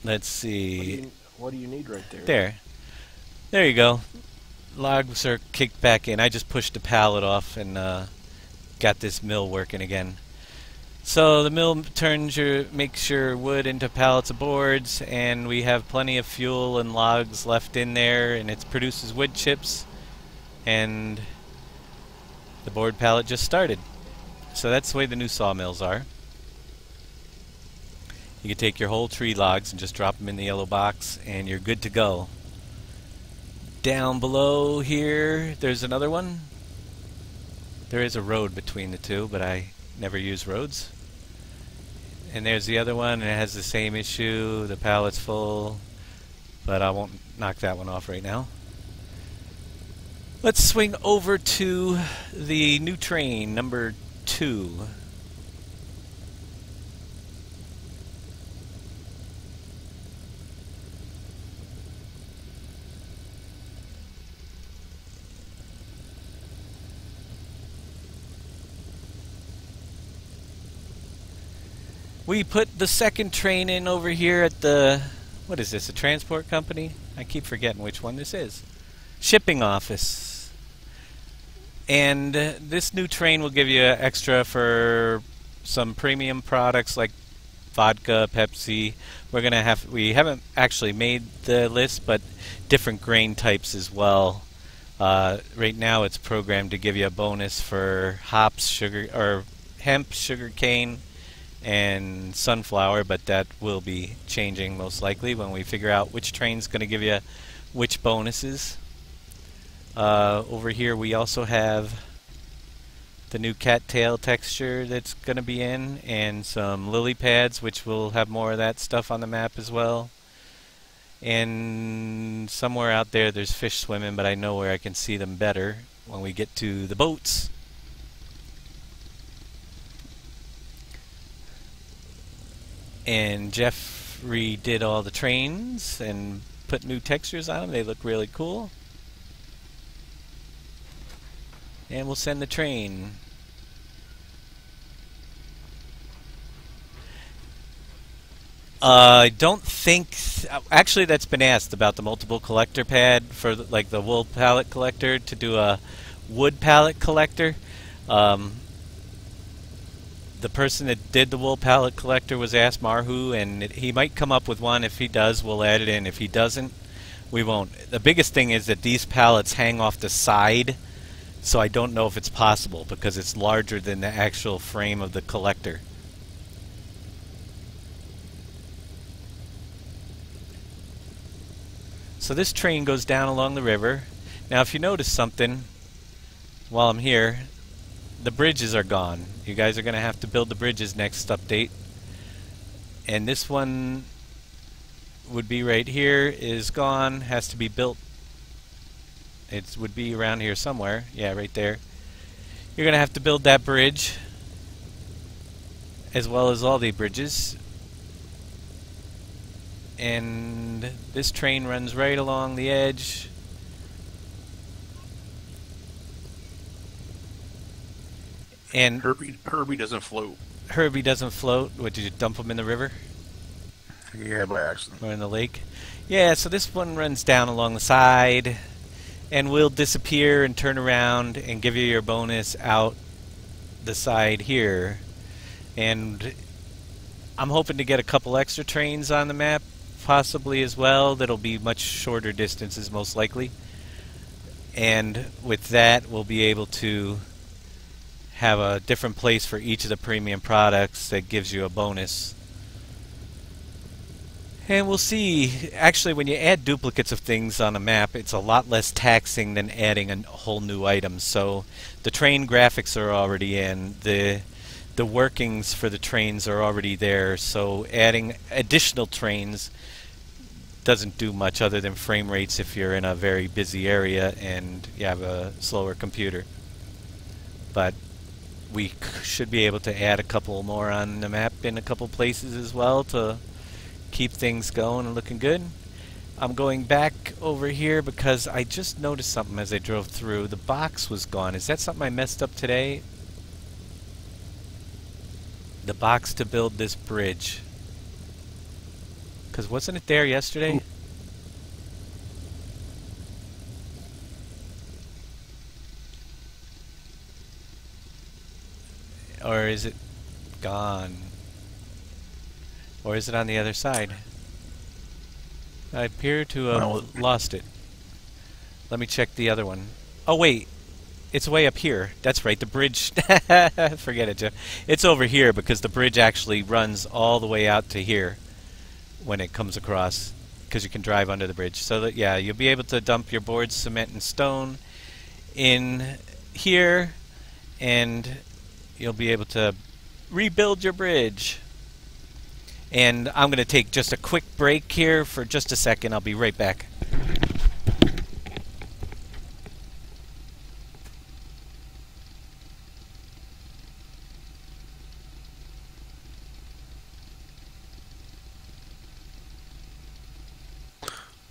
Let's see. What do you need right there? There. There you go. Logs are kicked back in. I just pushed the pallet off and got this mill working again. So the mill makes your wood into pallets of boards, and we have plenty of fuel and logs left in there, and it produces wood chips. and the board pallet just started. So that's the way the new sawmills are. You can take your whole tree logs and just drop them in the yellow box and you're good to go. Down below here there's another one. There is a road between the two, but I never use roads. And there's the other one, and it has the same issue. The pallet's full, but I won't knock that one off right now. Let's swing over to the new train, number 2. We put the second train in over here at the, what is this, a transport company? I keep forgetting which one this is. Shipping office. And this new train will give you extra for some premium products like vodka, Pepsi. We haven't actually made the list, but different grain types as well. Right now it's programmed to give you a bonus for hops, sugar, or hemp, sugar cane, and sunflower, but that will be changing most likely when we figure out which train's going to give you which bonuses. Over here we also have the new cattail texture that's going to be in, and some lily pads, which will have more of that stuff on the map as well. And somewhere out there there's fish swimming, but I know where I can see them better when we get to the boats. And Jeff redid all the trains and put new textures on them. They look really cool. And we'll send the train. I don't think... actually, that's been asked about the multiple collector pad for like the wool pallet collector to do a wood pallet collector. The person that did the wool pallet collector was asked Marhu, and he might come up with one. If he does, we'll add it in. If he doesn't, we won't. The biggest thing is that these pallets hang off the side, so I don't know if it's possible because it's larger than the actual frame of the collector. So this train goes down along the river. Now if you notice something while I'm here, the bridges are gone. You guys are going to have to build the bridges next update. And this one would be right here, is gone, has to be built. It would be around here somewhere. Yeah, right there. You're going to have to build that bridge, as well as all the bridges. And this train runs right along the edge. And Herbie doesn't float. Herbie doesn't float. What, did you dump him in the river? Yeah, by accident. Or in the lake? Yeah, so this one runs down along the side and will disappear and turn around and give you your bonus out the side here. And I'm hoping to get a couple extra trains on the map, possibly as well. That'll be much shorter distances, most likely. And with that, we'll be able to have a different place for each of the premium products that gives you a bonus. And we'll see. Actually, when you add duplicates of things on a map, it's a lot less taxing than adding a whole new item. So the train graphics are already in. The workings for the trains are already there. So adding additional trains doesn't do much other than frame rates if you're in a very busy area and you have a slower computer. But we should be able to add a couple more on the map in a couple places as well to keep things going and looking good. I'm going back over here because I just noticed something as I drove through. The box was gone. Is that something I messed up today? The box to build this bridge. Because wasn't it there yesterday? Or is it gone? Or is it on the other side? I appear to have lost it. Let me check the other one. Oh wait, it's way up here. That's right, the bridge. Forget it, Jeff. It's over here because the bridge actually runs all the way out to here when it comes across, because you can drive under the bridge. So that, yeah, you'll be able to dump your boards, cement, and stone in here, and you'll be able to rebuild your bridge. And I'm going to take just a quick break here for just a second. I'll be right back.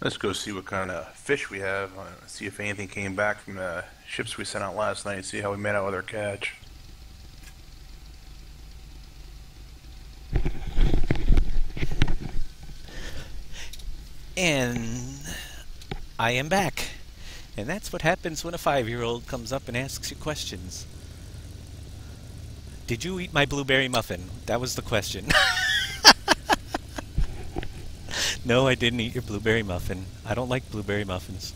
Let's go see what kind of fish we have. See if anything came back from the ships we sent out last night. See how we made out with our catch. And I am back. And that's what happens when a 5-year-old comes up and asks you questions. Did you eat my blueberry muffin? That was the question. No, I didn't eat your blueberry muffin. I don't like blueberry muffins.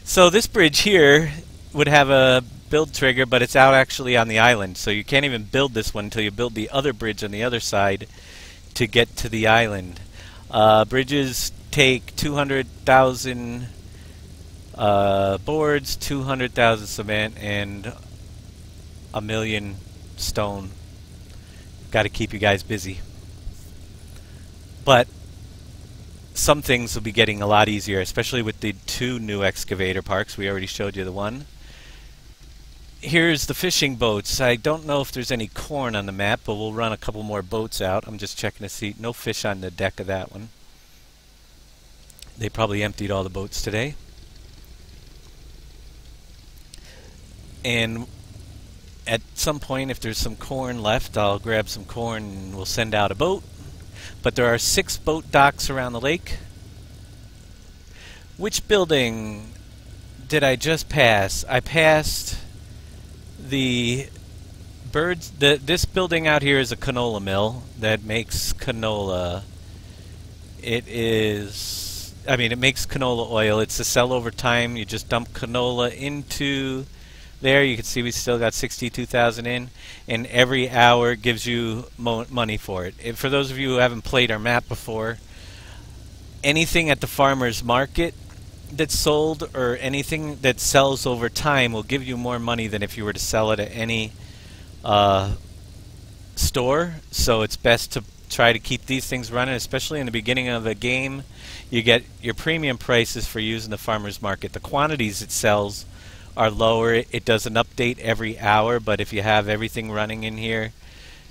So this bridge here would have a build trigger, but it's out actually on the island. So you can't even build this one until you build the other bridge on the other side to get to the island. Bridges take 200,000 boards, 200,000 cement, and 1,000,000 stone. Got to keep you guys busy. But some things will be getting a lot easier, especially with the 2 new excavator parks. We already showed you the one. Here's the fishing boats. I don't know if there's any corn on the map, but we'll run a couple more boats out. I'm just checking to see. No fish on the deck of that one. They probably emptied all the boats today. And at some point, if there's some corn left, I'll grab some corn and we'll send out a boat. But there are 6 boat docks around the lake. Which building did I just pass? I passed the birds. This building out here is a canola mill that makes canola. It makes canola oil. It's to sell over time. You just dump canola into there. You can see we still got 62,000 in, and every hour gives you money for it. For those of you who haven't played our map before, anything at the farmer's market that's sold or anything that sells over time will give you more money than if you were to sell it at any store. So it's best to try to keep these things running, especially in the beginning of a game. You get your premium prices for using the farmer's market. The quantities it sells are lower. It doesn't update every hour, but if you have everything running in here,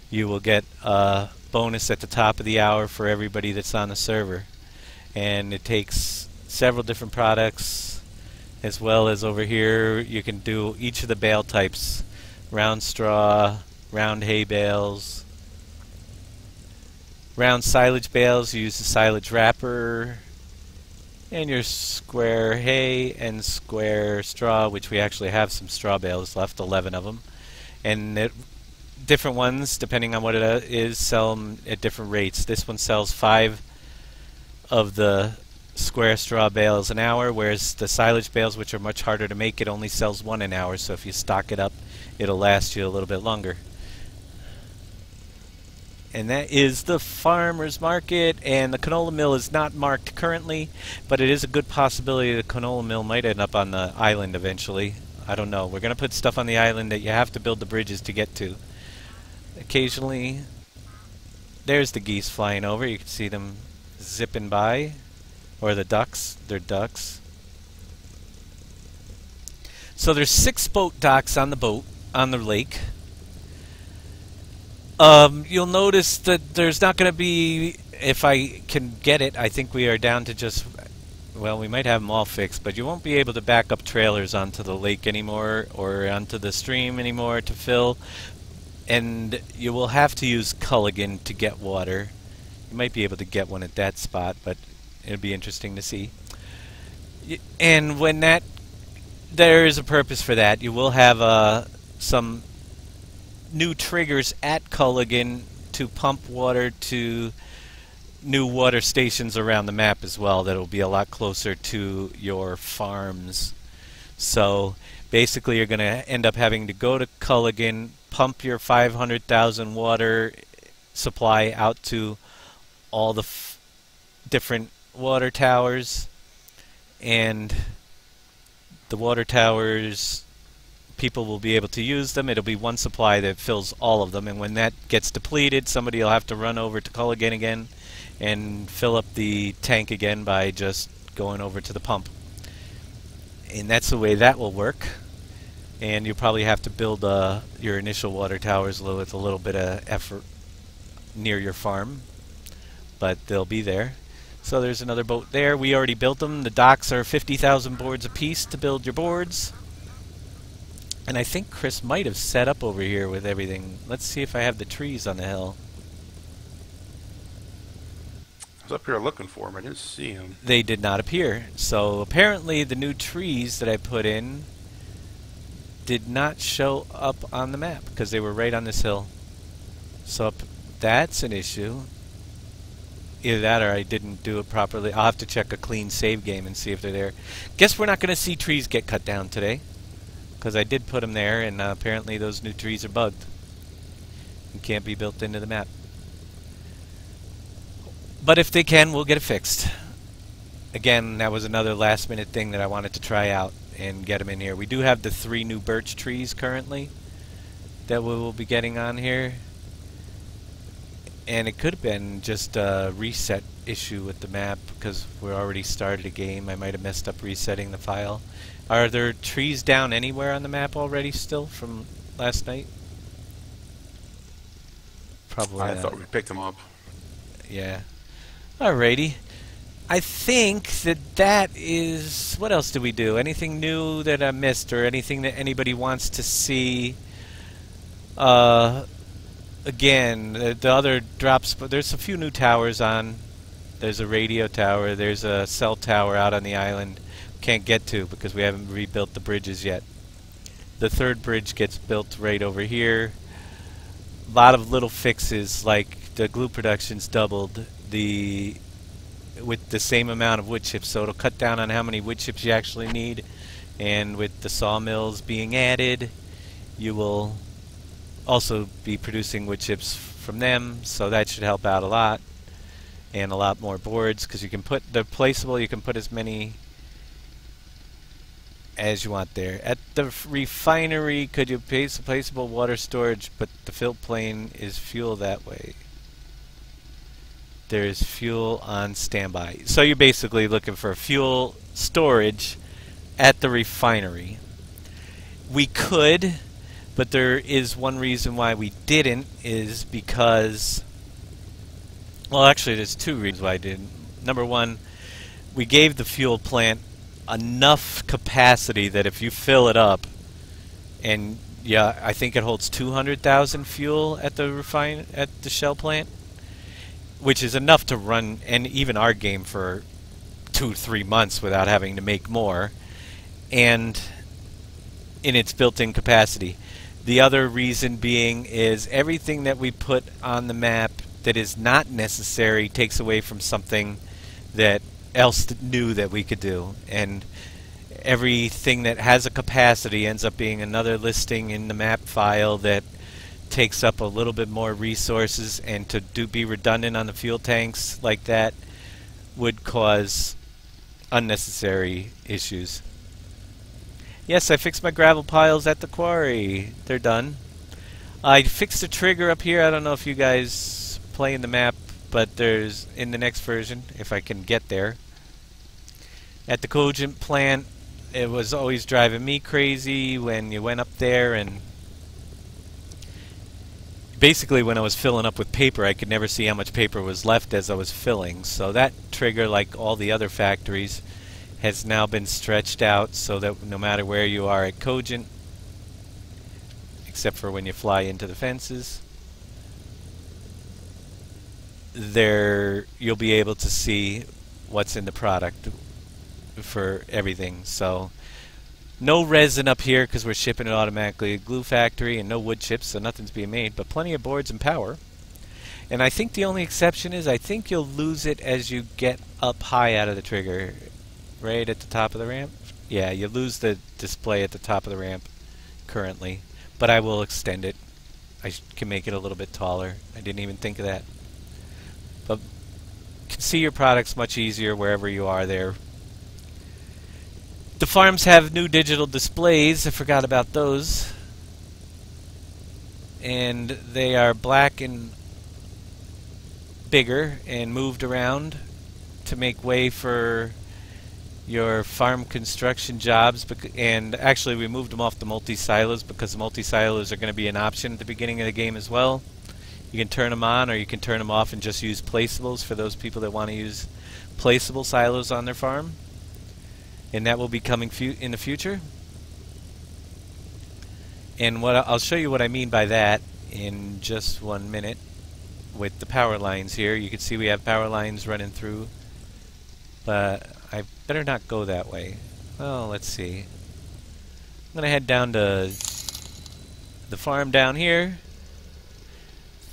you will get a bonus at the top of the hour for everybody that's on the server. And it takes several different products, as well as over here you can do each of the bale types: round straw, round hay bales, round silage bales. You use the silage wrapper, and your square hay and square straw, which we actually have some straw bales left, 11 of them. And different ones, depending on what it is, sell them at different rates. This one sells 5 of the square straw bales an hour, whereas the silage bales, which are much harder to make, it only sells 1 an hour. So if you stock it up, it'll last you a little bit longer. And that is the farmer's market, and the canola mill is not marked currently, but it is a good possibility the canola mill might end up on the island eventually. I don't know. We're going to put stuff on the island that you have to build the bridges to get to. Occasionally, there's the geese flying over. You can see them zipping by, or the ducks. They're ducks. So there's 6 boat docks on the lake. You'll notice that there's not going to be, if I can get it, I think we are down to just, well, we might have them all fixed, but you won't be able to back up trailers onto the lake anymore or onto the stream anymore to fill, and you will have to use Culligan to get water. You might be able to get one at that spot, but it'll be interesting to see. And when there is a purpose for that. You will have some new triggers at Culligan to pump water to new water stations around the map as well. That'll be a lot closer to your farms. So Basically, you're going to end up having to go to Culligan, pump your 500,000 water supply out to all the different water towers, and the water towers, people will be able to use them. It'll be one supply that fills all of them, and when that gets depleted, somebody will have to run over to Culligan again and fill up the tank again by just going over to the pump. And that's the way that will work. And you'll probably have to build your initial water towers with a little bit of effort near your farm, but they'll be there. So there's another boat there. We already built them. The docks are 50,000 boards a piece to build your boards. And I think Chris might have set up over here with everything. Let's see if I have the trees on the hill. I was up here looking for them. I didn't see them. They did not appear. So apparently the new trees that I put in did not show up on the map because they were right on this hill. So that's an issue. Either that or I didn't do it properly. I'll have to check a clean save game and see if they're there. Guess we're not going to see trees get cut down today, because I did put them there, and apparently those new trees are bugged and can't be built into the map. But if they can, we'll get it fixed. Again, that was another last minute thing that I wanted to try out and get them in here. We do have the 3 new birch trees currently that we will be getting on here. And it could have been just a reset issue with the map because we already started a game. I might have messed up resetting the file. Are there trees down anywhere on the map already still from last night? Probably I not. thought we picked them up. Yeah. Alrighty. I think that is... What else did we do? Anything new that I missed or anything that anybody wants to see? Again, the other drops... There's a few new towers on. There's a radio tower. There's a cell tower out on the island. Can't get to because we haven't rebuilt the bridges yet. The 3rd bridge gets built right over here. A lot of little fixes, like the glue production's doubled with the same amount of wood chips, so it'll cut down on how many wood chips you actually need. And with the sawmills being added, you will also be producing wood chips from them, so that should help out a lot. And a lot more boards, because you can put the placeable, you can put as many as you want there. At the refinery, could you place placeable water storage, but the fill plane is fuel that way? There's fuel on standby. So you're basically looking for fuel storage at the refinery. We could, but there is one reason why we didn't, is because... Well, actually, there's 2 reasons why I didn't. Number one, we gave the fuel plant enough capacity that if you fill it up, and yeah, I think it holds 200,000 fuel at the Shell plant, which is enough to run and even our game for 2-3 months without having to make more, and in its built-in capacity. The other reason being is everything that we put on the map that is not necessary takes away from something that else new that we could do, and everything that has a capacity ends up being another listing in the map file that takes up a little bit more resources, and to be redundant on the fuel tanks like that would cause unnecessary issues. Yes, I fixed my gravel piles at the quarry. They're done. I fixed the trigger up here. I don't know if you guys play in the map, but there's in the next version, if I can get there. At the Cogent plant, it was always driving me crazy when you went up there, and basically when I was filling up with paper, I could never see how much paper was left as I was filling. So that trigger, like all the other factories, has now been stretched out so that no matter where you are at Cogent, except for when you fly into the fences, there you'll be able to see what's in the product for everything. So no resin up here because we're shipping it automatically to glue factory, and no wood chips, so nothing's being made, but plenty of boards and power. And I think the only exception is I think you'll lose it as you get up high out of the trigger, right at the top of the ramp. Yeah, you lose the display at the top of the ramp currently, but I will extend it. I can make it a little bit taller. I didn't even think of that. But you can see your products much easier wherever you are there. The farms have new digital displays. I forgot about those. And they are black and bigger and moved around to make way for your farm construction jobs. And actually we moved them off the multi-silos because the multi-silos are going to be an option at the beginning of the game as well. You can turn them on or you can turn them off and just use placeables for those people that want to use placeable silos on their farm. And that will be coming in the future. And I'll show you what I mean by that in just 1 minute with the power lines here. You can see we have power lines running through, but I better not go that way. Well, let's see. I'm going to head down to the farm down here.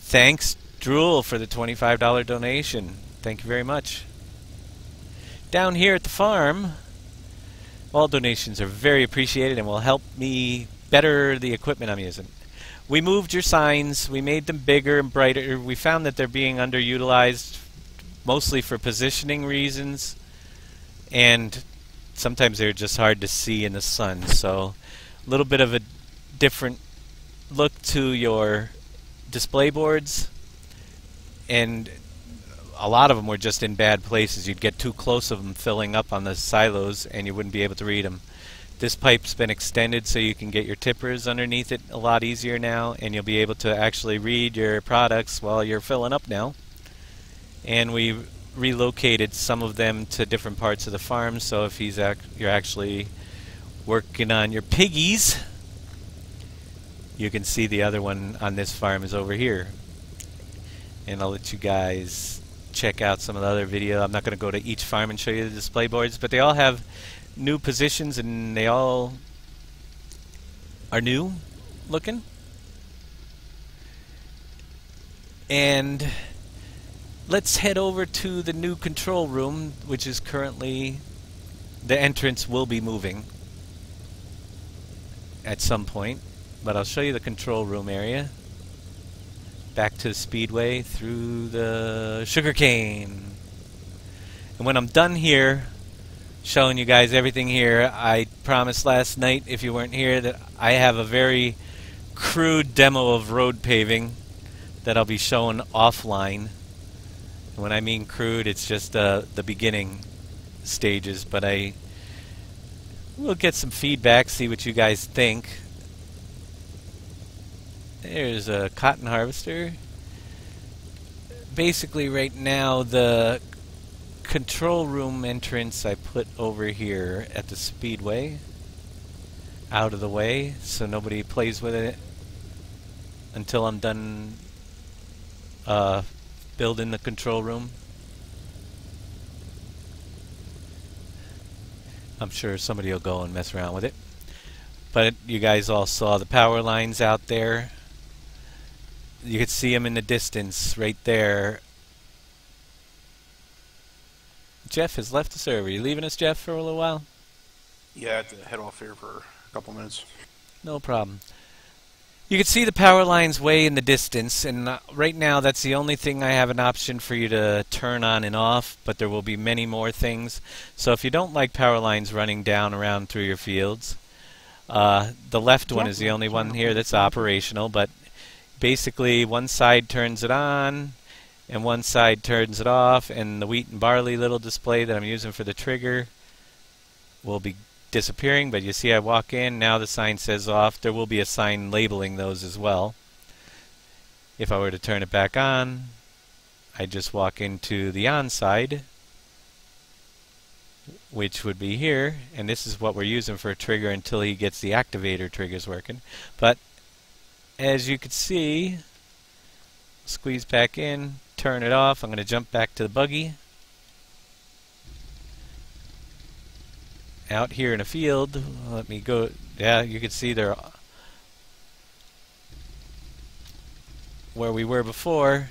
Thanks, Drool, for the $25 donation. Thank you very much. Down here at the farm, all donations are very appreciated and will help me better the equipment I'm using. We moved your signs. We made them bigger and brighter. We found that they're being underutilized mostly for positioning reasons, and sometimes they're just hard to see in the sun. So a little bit of a different look to your display boards, and a lot of them were just in bad places. You'd get too close of them filling up on the silos and you wouldn't be able to read them. This pipe's been extended so you can get your tippers underneath it a lot easier now, and you'll be able to actually read your products while you're filling up now. And we relocated some of them to different parts of the farm, so if you're actually working on your piggies, you can see the other one on this farm is over here. And I'll let you guys check out some of the other video. I'm not going to go to each farm and show you the display boards, but they all have new positions and they all are new looking. And let's head over to the new control room, which is currently, the entrance will be moving at some point, but I'll show you the control room area. Back to the speedway through the sugarcane. And when I'm done here showing you guys everything here, I promised last night, if you weren't here, that I have a very crude demo of road paving that I'll be showing offline. And when I mean crude, it's just the beginning stages, but I will get some feedback, see what you guys think. There's a cotton harvester. Basically right now the control room entrance I put over here at the speedway, out of the way so nobody plays with it until I'm done building the control room. I'm sure somebody will go and mess around with it. But you guys all saw the power lines out there. You could see them in the distance right there. Jeff has left the server. You leaving us, Jeff, for a little while? Yeah, I had to head off here for a couple minutes. No problem. You can see the power lines way in the distance, and right now that's the only thing I have an option for you to turn on and off, but there will be many more things. So if you don't like power lines running down around through your fields, the left one is the only one here that's operational, but basically one side turns it on and one side turns it off, and the wheat and barley little display that I'm using for the trigger will be disappearing. But you see I walk in, now the sign says off. There will be a sign labeling those as well. If I were to turn it back on, I just walk into the on side, which would be here, and this is what we're using for a trigger until he gets the activator triggers working. But as you can see, squeeze back in, turn it off. I'm going to jump back to the buggy. Out here in a field, let me go. Yeah, you can see there where we were before.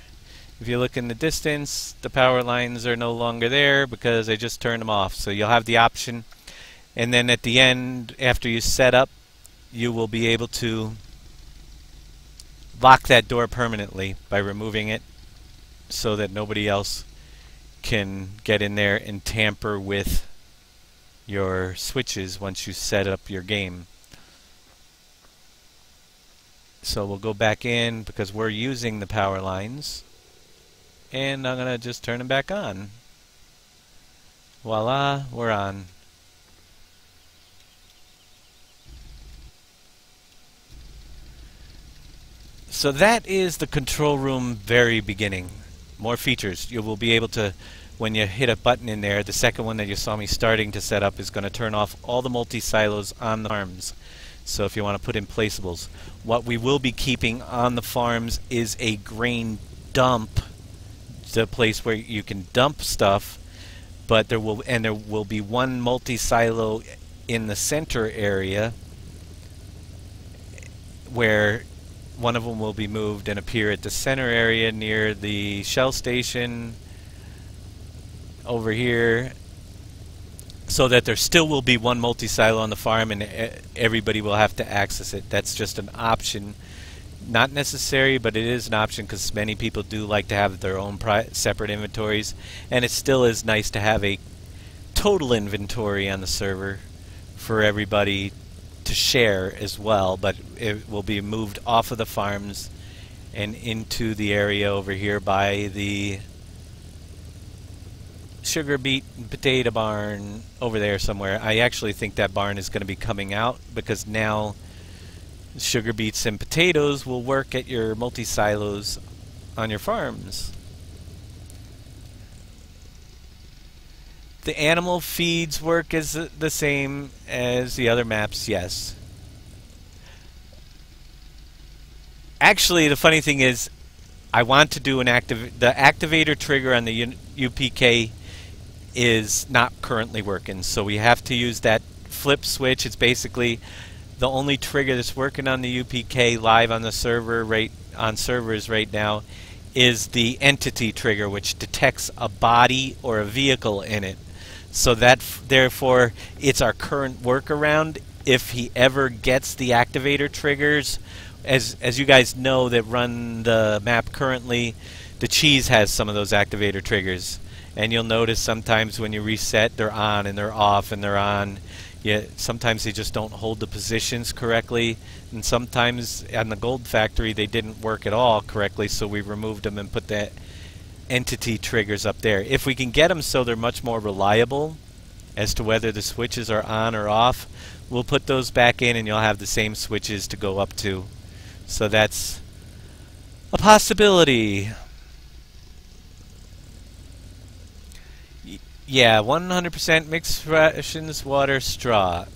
If you look in the distance, the power lines are no longer there because I just turned them off. So you'll have the option And then at the end, after you set up, you will be able to lock that door permanently by removing it so that nobody else can get in there and tamper with your switches once you set up your game. So we'll go back in because we're using the power lines, and I'm gonna just turn them back on. Voila, we're on. So that is the control room very beginning. More features. You will be able to, when you hit a button in there, the second one that you saw me starting to set up is going to turn off all the multi-silos on the farms. So if you want to put in placeables. What we will be keeping on the farms is a grain dump, the place where you can dump stuff, but there will be one multi-silo in the center area where one of them will be moved and appear at the center area near the shell station over here, so that there still will be one multi-silo on the farm and everybody will have to access it. That's just an option. Not necessary, but it is an option because many people do like to have their own separate inventories, and it still is nice to have a total inventory on the server for everybody to share as well, but it will be moved off of the farms and into the area over here by the sugar beet and potato barn over there somewhere. I actually think that barn is going to be coming out because now sugar beets and potatoes will work at your multi-silos on your farms. The animal feeds work as the same as the other maps, yes. Actually, the funny thing is, I want to do the activator trigger on the UPK is not currently working, so we have to use that flip switch. It's basically the only trigger that's working on the UPK live on the server on servers right now is the entity trigger, which detects a body or a vehicle in it. So that therefore it's our current workaround if he ever gets the activator triggers. As you guys know that run the map currently, the cheese has some of those activator triggers, and you'll notice sometimes when you reset they're on and they're off and they're on. Yeah, sometimes they just don't hold the positions correctly, and sometimes on the Gold Factory they didn't work at all correctly, so we removed them and put that entity triggers up there. If we can get them so they're much more reliable as to whether the switches are on or off, we'll put those back in and you'll have the same switches to go up to. So that's a possibility. Yeah, 100% mixed rations, water, straw.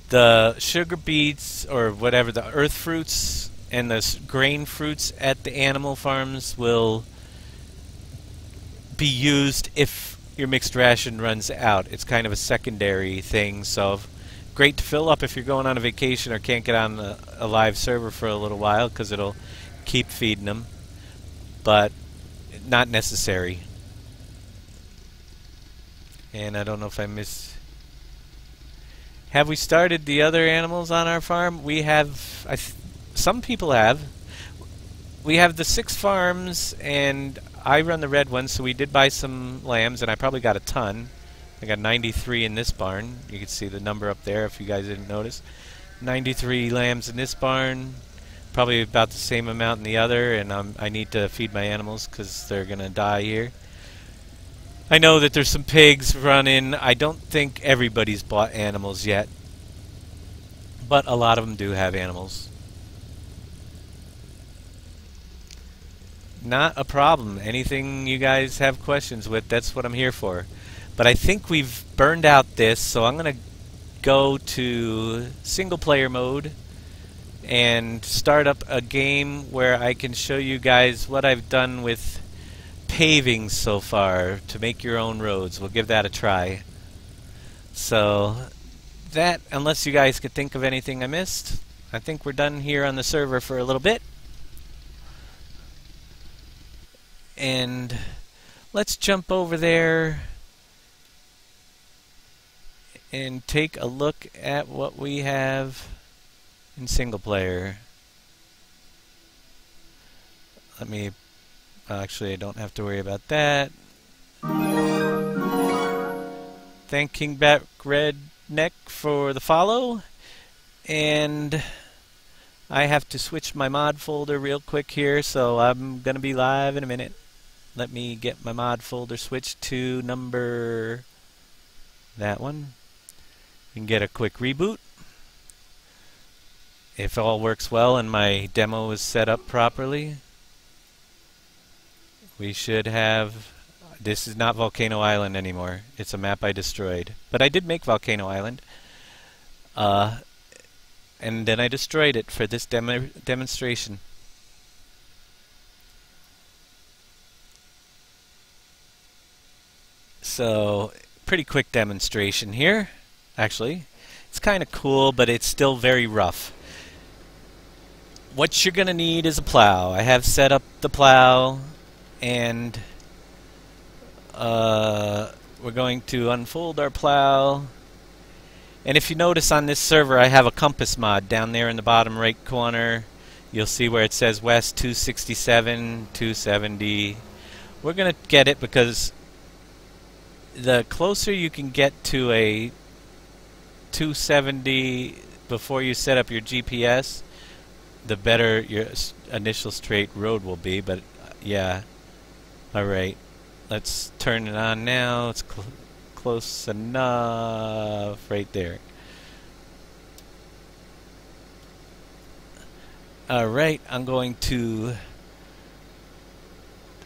The sugar beets or whatever, the earth fruits and the grain fruits at the animal farms will be used if your mixed ration runs out. It's kind of a secondary thing, so great to fill up if you're going on a vacation or can't get on a live server for a little while because it'll keep feeding them, but not necessary. And I don't know if I missed... Have we started the other animals on our farm? We have... some people have. We have the 6 farms, and I run the red one, so we did buy some lambs, and I probably got a ton. I got 93 in this barn. You can see the number up there if you guys didn't notice. 93 lambs in this barn. Probably about the same amount in the other, and I need to feed my animals because they're going to die here. I know that there's some pigs running. I don't think everybody's bought animals yet, but a lot of them do have animals. Not a problem. Anything you guys have questions with, that's what I'm here for. But I think we've burned out this, so I'm going to go to single player mode and start up a game where I can show you guys what I've done with paving so far to make your own roads. We'll give that a try. So that, unless you guys could think of anything I missed, I think we're done here on the server for a little bit. And let's jump over there and take a look at what we have in single player. Let me, actually I don't have to worry about that. Thank King Bat Redneck for the follow, and I have to switch my mod folder real quick here, so I'm gonna be live in a minute. Let me get my mod folder switched to number, that one. You can get a quick reboot. If all works well and my demo is set up properly, we should have, this is not Volcano Island anymore. It's a map I destroyed. But I did make Volcano Island. And then I destroyed it for this demonstration. So, pretty quick demonstration here, actually. It's kind of cool, but it's still very rough. What you're going to need is a plow. I have set up the plow, and we're going to unfold our plow. And if you notice on this server, I have a compass mod down there in the bottom right corner. You'll see where it says west 267, 270. We're going to get it because the closer you can get to a 270 before you set up your GPS, the better your initial straight road will be. But yeah, alright, let's turn it on now. It's close enough right there. Alright, I'm going to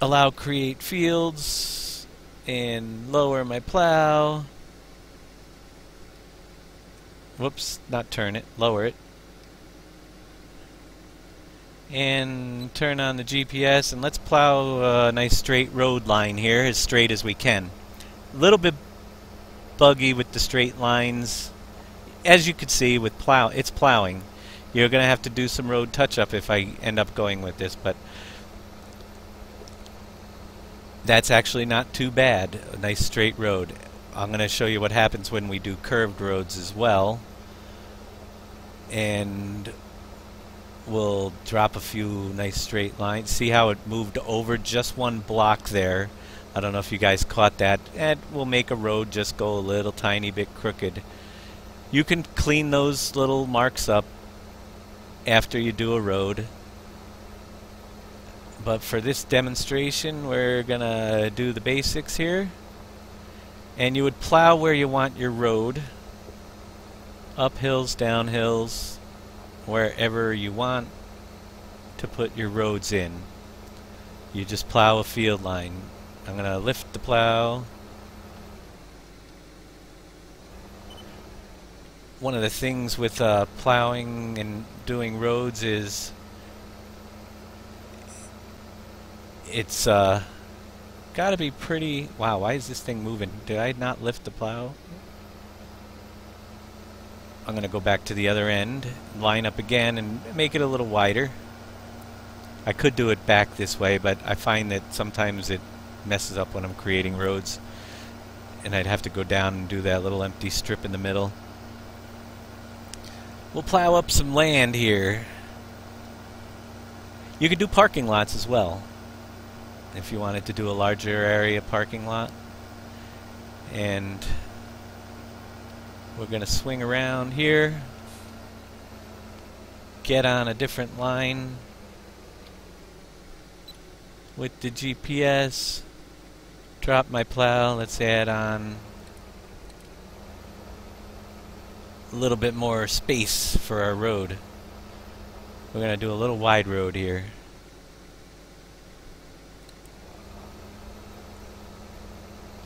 allow create fields and lower my plow. Whoops, not turn it, lower it. And turn on the GPS, and let's plow a nice straight road line here, as straight as we can. A little bit buggy with the straight lines. As you can see with it's plowing. You're going to have to do some road touch-up if I end up going with this, but that's actually not too bad. A nice straight road. I'm going to show you what happens when we do curved roads as well. And we'll drop a few nice straight lines. See how it moved over just one block there. I don't know if you guys caught that. And we'll make a road just go a little tiny bit crooked. You can clean those little marks up after you do a road. But for this demonstration, we're gonna do the basics here. And you would plow where you want your road. Up hills, down hills, wherever you want to put your roads in. You just plow a field line. I'm going to lift the plow. One of the things with plowing and doing roads is it's got to be pretty... Wow, why is this thing moving? Did I not lift the plow? I'm going to go back to the other end, line up again, and make it a little wider. I could do it back this way, but I find that sometimes it messes up when I'm creating roads. And I'd have to go down and do that little empty strip in the middle. We'll plow up some land here. You could do parking lots as well, if you wanted to do a larger area parking lot. And we're going to swing around here, get on a different line with the GPS, drop my plow. Let's add on a little bit more space for our road. We're going to do a little wide road here.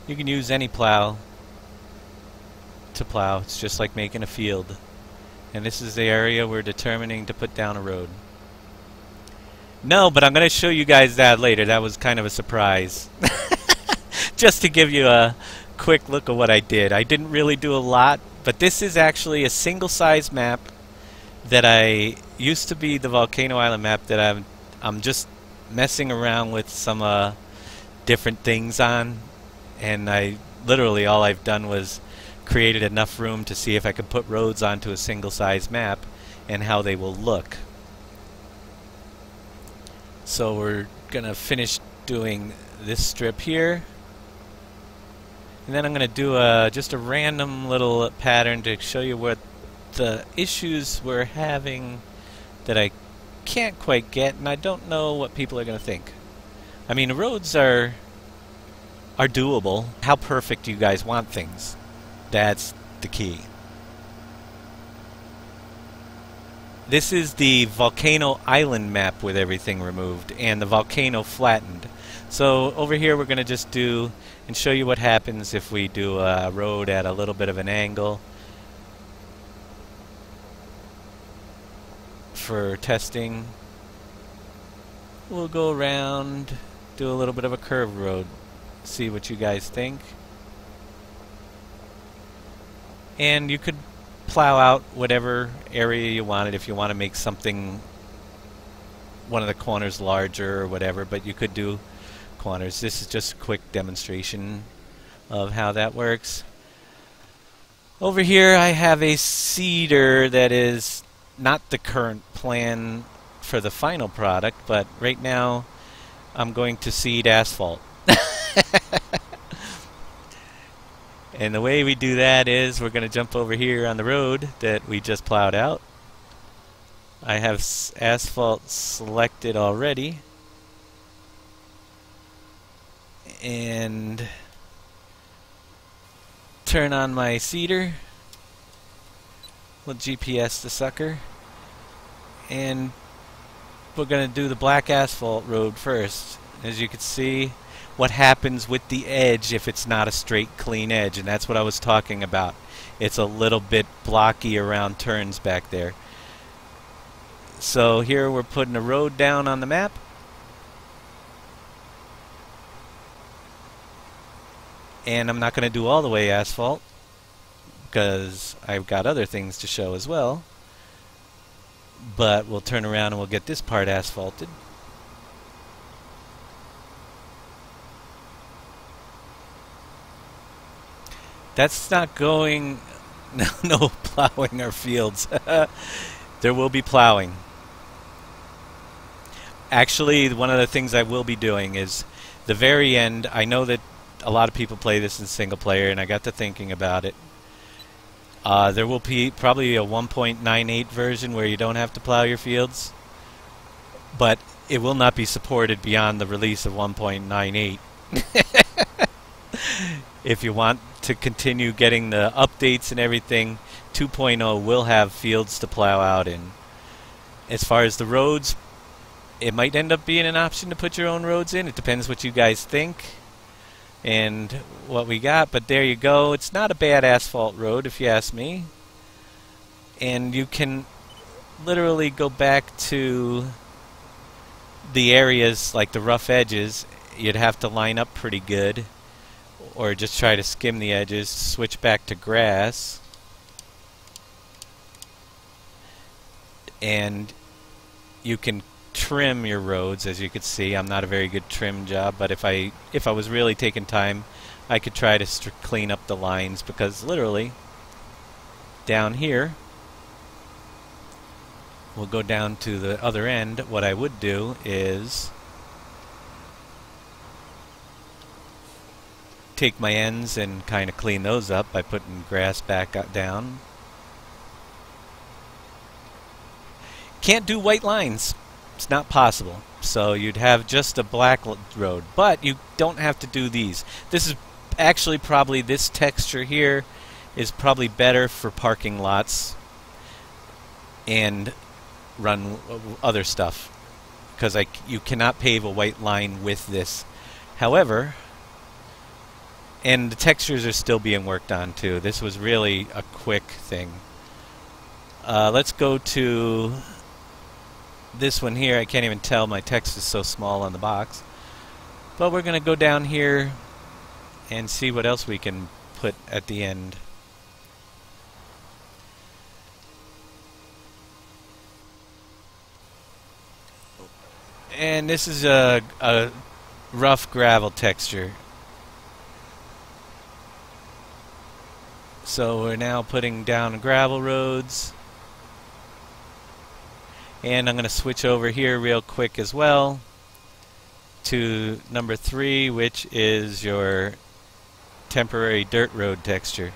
You can use any plow to plow. It's just like making a field. And this is the area we're determining to put down a road. No, but I'm going to show you guys that later. That was kind of a surprise. Just to give you a quick look at what I did. I didn't really do a lot, but this is actually a single size map that I used to be the Volcano Island map that I'm just messing around with some different things on. And literally all I've done was created enough room to see if I could put roads onto a single size map and how they will look. So we're gonna finish doing this strip here, and then I'm gonna do just a random little pattern to show you what the issues we're having that I can't quite get, and I don't know what people are gonna think. I mean, roads are doable. How perfect do you guys want things? That's the key. This is the volcano island map with everything removed and the volcano flattened. So over here we're going to just do and show you what happens if we do a road at a little bit of an angle for testing. We'll go around, do a little bit of a curved road, see what you guys think. And you could plow out whatever area you wanted if you want to make something, one of the corners larger or whatever, but you could do corners. This is just a quick demonstration of how that works. Over here I have a seeder that is not the current plan for the final product, but right now I'm going to seed asphalt. And the way we do that is we're going to jump over here on the road that we just plowed out. I have asphalt selected already. And turn on my seeder. We'll GPS the sucker. And we're going to do the black asphalt road first. As you can see, what happens with the edge if it's not a straight clean edge, and that's what I was talking about. It's a little bit blocky around turns back there. So here we're putting a road down on the map. And I'm not going to do all the way asphalt because I've got other things to show as well. But we'll turn around and we'll get this part asphalted. That's not going... No plowing our fields. There will be plowing. Actually, one of the things I will be doing is the very end. I know that a lot of people play this in single player, and I got to thinking about it. There will be probably a 1.98 version where you don't have to plow your fields, but it will not be supported beyond the release of 1.98. If you want to continue getting the updates and everything, 2.0 will have fields to plow out in. As far as the roads, it might end up being an option to put your own roads in. It depends what you guys think and what we got, but there you go. It's not a bad asphalt road if you ask me. And you can literally go back to the areas like the rough edges. You'd have to line up pretty good, or just try to skim the edges, switch back to grass, and you can trim your roads. As you can see, I'm not a very good trim job, but if I was really taking time, I could try to clean up the lines, because literally down here, we'll go down to the other end. What I would do is take my ends and kind of clean those up by putting grass back down. Can't do white lines. It's not possible. So you'd have just a black road, but you don't have to do these. This is actually probably, this texture here is probably better for parking lots and run other stuff, because you cannot pave a white line with this. However, and the textures are still being worked on too. This was really a quick thing. Let's go to this one here. I can't even tell, my text is so small on the box. But we're going to go down here and see what else we can put at the end. And this is a rough gravel texture. So we're now putting down gravel roads. And I'm going to switch over here real quick as well to number 3, which is your temporary dirt road texture.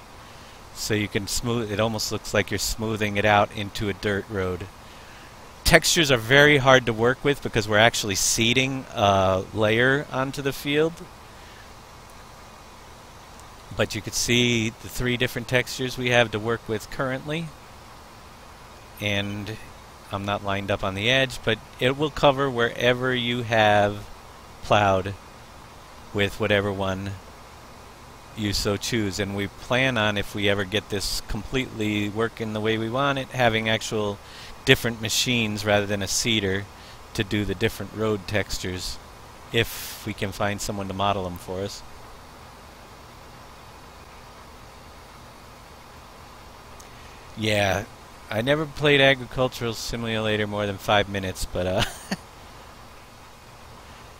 So you can smooth it, almost looks like you're smoothing it out into a dirt road. Textures are very hard to work with because we're actually seeding a layer onto the field. But you can see the 3 different textures we have to work with currently. And I'm not lined up on the edge, but it will cover wherever you have plowed with whatever one you so choose. And we plan on, if we ever get this completely working the way we want it, having actual different machines rather than a seeder to do the different road textures, if we can find someone to model them for us. Yeah, I never played Agricultural Simulator more than 5 minutes, but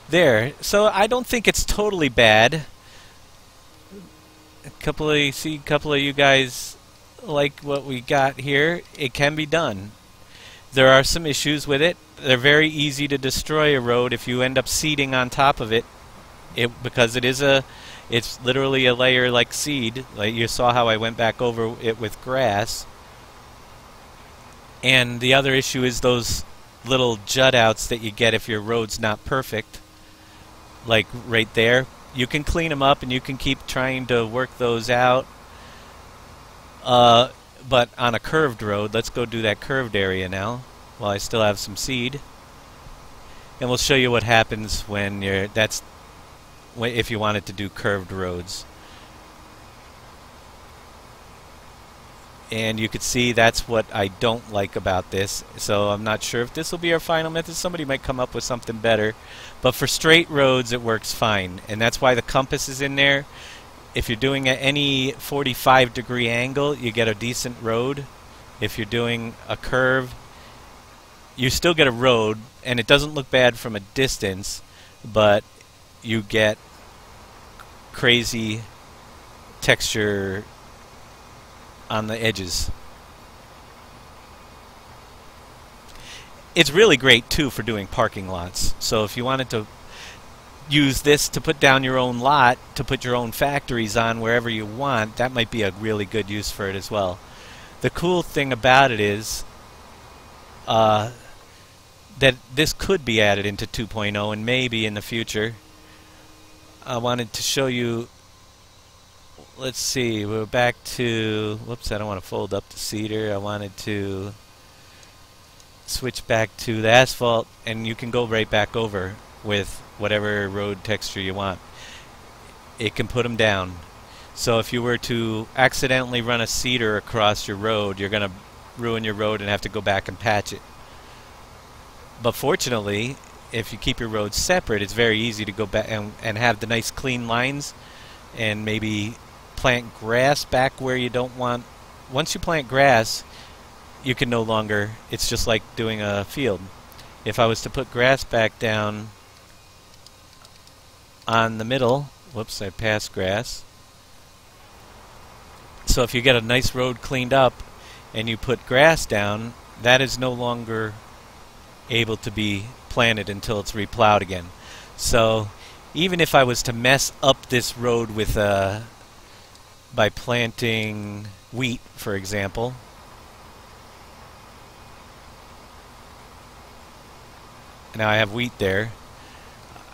there. So I don't think it's totally bad. A couple of you guys like what we got here. It can be done. There are some issues with it. They're very easy to destroy a road if you end up seeding on top of it. Because it's literally a layer like seed. Like you saw how I went back over it with grass. And the other issue is those little jut outs that you get if your road's not perfect. Like right there. You can clean them up and you can keep trying to work those out. But on a curved road, let's go do that curved area now while I still have some seed. And we'll show you what happens when if you wanted to do curved roads. And you could see that's what I don't like about this. So I'm not sure if this will be our final method. Somebody might come up with something better. But for straight roads, it works fine. And that's why the compass is in there. If you're doing at any 45-degree angle, you get a decent road. If you're doing a curve, you still get a road. And it doesn't look bad from a distance, but you get crazy texture on the edges. It's really great too for doing parking lots. So if you wanted to use this to put down your own lot, to put your own factories on wherever you want, that might be a really good use for it as well. The cool thing about it is that this could be added into 2.0 and maybe in the future. I wanted to show you. Let's see, we're back to, whoops, I don't want to fold up the seeder. I wanted to switch back to the asphalt, and you can go right back over with whatever road texture you want. It can put them down. So if you were to accidentally run a seeder across your road, you're going to ruin your road and have to go back and patch it. But fortunately, if you keep your roads separate, it's very easy to go back and have the nice clean lines and maybe plant grass back where you don't want. Once you plant grass, you can no longer, it's just like doing a field. If I was to put grass back down on the middle, whoops, I passed grass. So if you get a nice road cleaned up and you put grass down, that is no longer able to be planted until it's replowed again. So even if I was to mess up this road with by planting wheat, for example, now I have wheat there,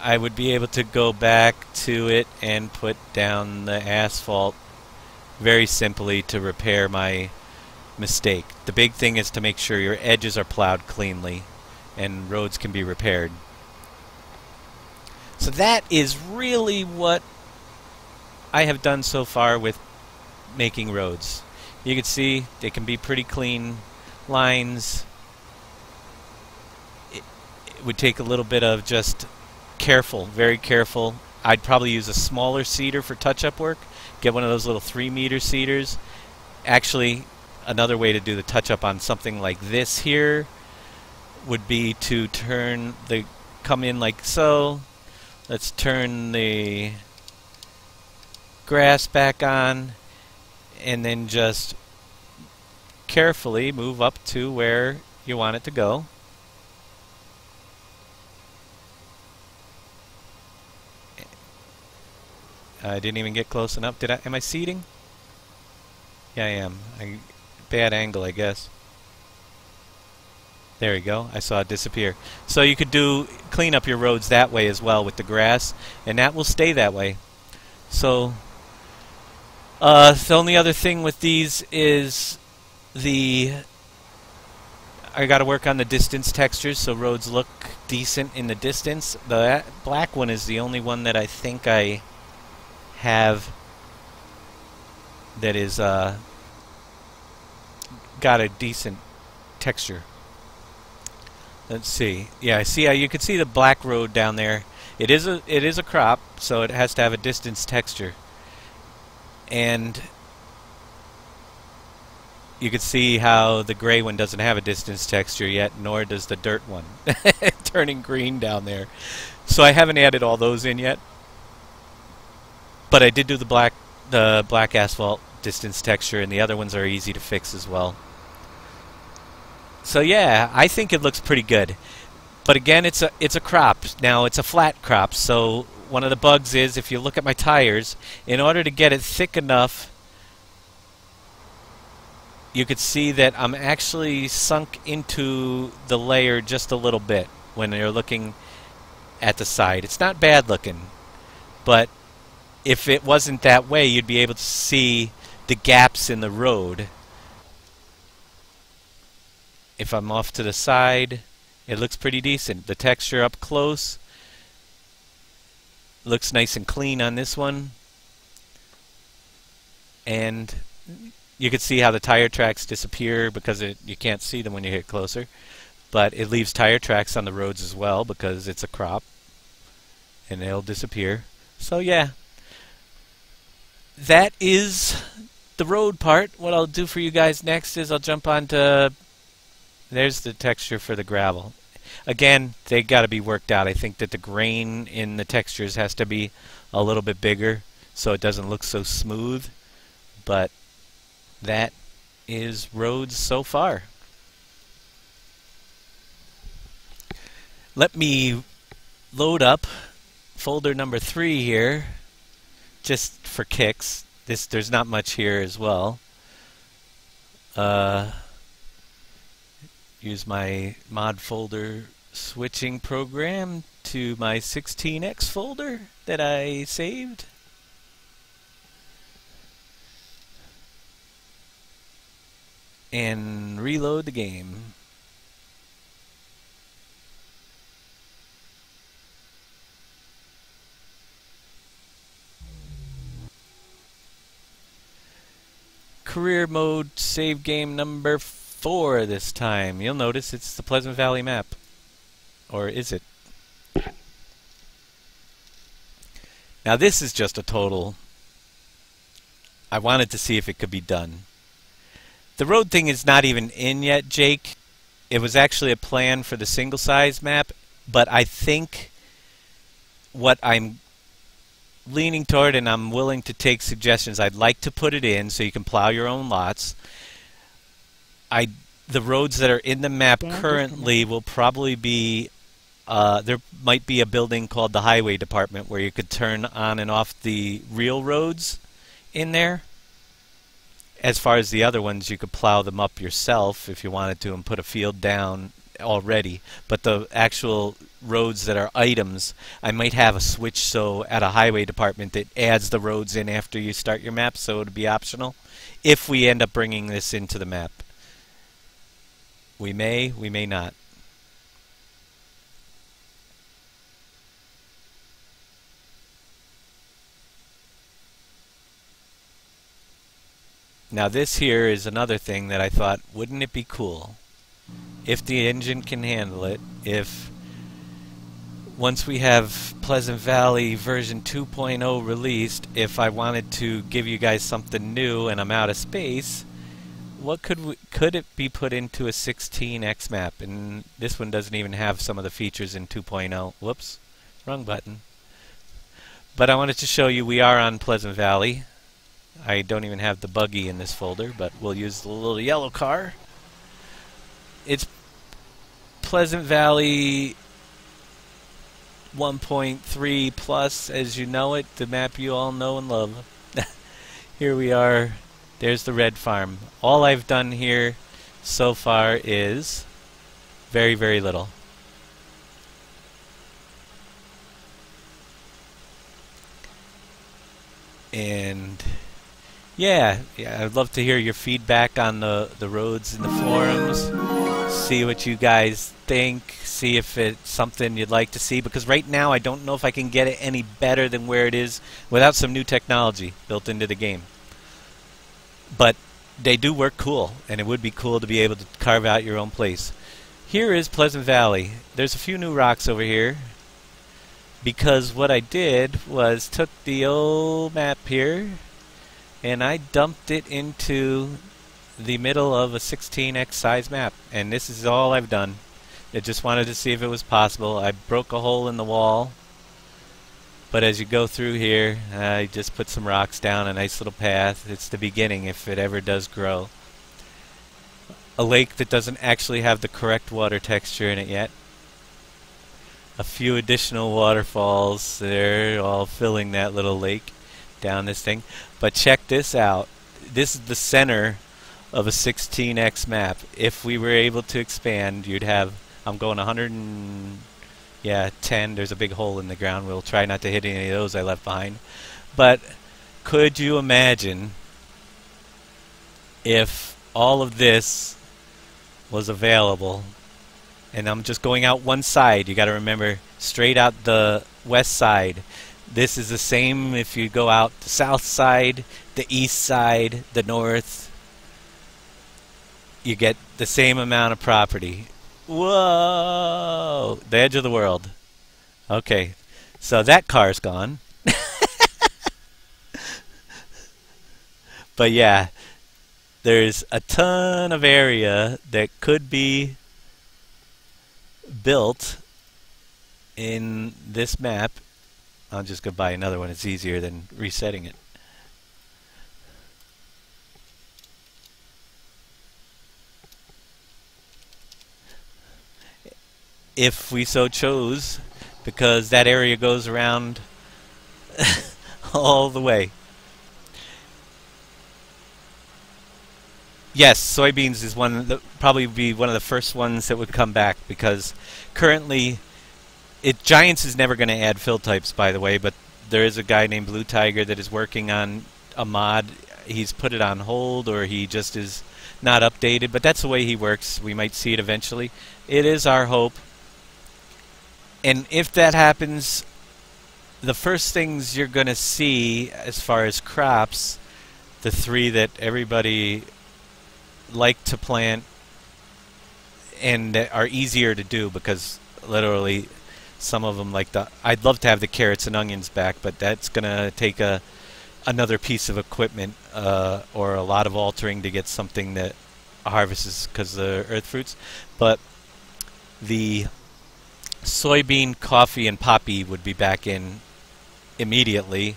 I would be able to go back to it and put down the asphalt very simply to repair my mistake. The big thing is to make sure your edges are plowed cleanly and roads can be repaired. So that is really what I have done so far with making roads. You can see they can be pretty clean lines. It would take a little bit of just careful, very careful. I'd probably use a smaller seeder for touch-up work. Get one of those little 3-meter seeders. Actually, another way to do the touch-up on something like this here would be to come in like so. Let's turn the grass back on, and then just carefully move up to where you want it to go. I didn't even get close enough. Did I? Am I seating? Yeah, I am. Bad angle, I guess. There we go. I saw it disappear. So you could clean up your roads that way as well with the grass, and that will stay that way. So the only other thing with these is I got to work on the distance textures so roads look decent in the distance. The black one is the only one that I think I have that is got a decent texture. Let's see. Yeah, I see. You can see the black road down there. It is a crop, so it has to have a distance texture. And you can see how the gray one doesn't have a distance texture yet, nor does the dirt one. Turning green down there. So I haven't added all those in yet. But I did do the black asphalt distance texture, and the other ones are easy to fix as well. So yeah, I think it looks pretty good. But again, it's a crop. Now it's a flat crop, so one of the bugs is if you look at my tires, in order to get it thick enough, you could see that I'm actually sunk into the layer just a little bit when you're looking at the side. It's not bad looking, but if it wasn't that way, you'd be able to see the gaps in the road. If I'm off to the side, it looks pretty decent. The texture up close looks nice and clean on this one. And you can see how the tire tracks disappear because you can't see them when you get closer. But it leaves tire tracks on the roads as well because it's a crop. And they'll disappear. So yeah. That is the road part. What I'll do for you guys next is I'll jump onto... There's the texture for the gravel. Again, they got to be worked out. I think that the grain in the textures has to be a little bit bigger so it doesn't look so smooth. But that is roads so far. Let me load up folder number 3 here, just for kicks. There's not much here as well. Use my mod folder switching program to my 16x folder that I saved. And reload the game. Career mode, save game number 4 this time. You'll notice it's the Pleasant Valley map. Or is it? Now this is just a total... I wanted to see if it could be done. The road thing is not even in yet, Jake. It was actually a plan for the single size map, but I think what I'm leaning toward, and I'm willing to take suggestions, I'd like to put it in so you can plow your own lots. The roads that are in the map currently will probably be, there might be a building called the Highway Department where you could turn on and off the real roads in there. As far as the other ones, you could plow them up yourself if you wanted to and put a field down already. But the actual roads that are items, I might have a switch so at a highway department that adds the roads in after you start your map, so it would be optional if we end up bringing this into the map. We may not. Now this here is another thing that I thought, wouldn't it be cool if the engine can handle it, if once we have Pleasant Valley version 2.0 released, if I wanted to give you guys something new and I'm out of space, what could it be put into a 16x map? And this one doesn't even have some of the features in 2.0. Whoops, wrong button. But I wanted to show you we are on Pleasant Valley. I don't even have the buggy in this folder, but we'll use the little yellow car. It's Pleasant Valley 1.3 plus, as you know it, the map you all know and love. Here we are. There's the red farm. All I've done here so far is very, very little. And yeah, I'd love to hear your feedback on the roads in the forums. See what you guys think. See if it's something you'd like to see. Because right now I don't know if I can get it any better than where it is without some new technology built into the game. But they do work cool, and it would be cool to be able to carve out your own place. Here is Pleasant Valley. There's a few new rocks over here, because what I did was took the old map here and I dumped it into the middle of a 16x size map, and this is all I've done. I just wanted to see if it was possible. I broke a hole in the wall, but as you go through here, I just put some rocks down, a nice little path. It's the beginning if it ever does grow. A lake that doesn't actually have the correct water texture in it yet. A few additional waterfalls. They're all filling that little lake down this thing. But check this out. This is the center of a 16x map. If we were able to expand, you'd have, I'm going 10. There's a big hole in the ground. We'll try not to hit any of those I left behind. But could you imagine if all of this was available? And I'm just going out one side. You got to remember, straight out the west side. This is the same if you go out the south side, the east side, the north. You get the same amount of property. Whoa! The edge of the world. Okay, so that car's gone. But yeah, there's a ton of area that could be built in this map. I'll just go buy another one. It's easier than resetting it. If we so chose, because that area goes around all the way. Yes, soybeans is probably be one of the first ones that would come back, because currently Giants is never going to add fill types, by the way, but there is a guy named Blue Tiger that is working on a mod. He's put it on hold, or he just is not updated, but that's the way he works. We might see it eventually. It is our hope. And if that happens, the first things you're going to see as far as crops, the three that everybody like to plant and that are easier to do, because literally some of them, like I'd love to have the carrots and onions back, but that's going to take another piece of equipment or a lot of altering to get something that harvests because of the earth fruits. But the soybean, coffee, and poppy would be back in immediately,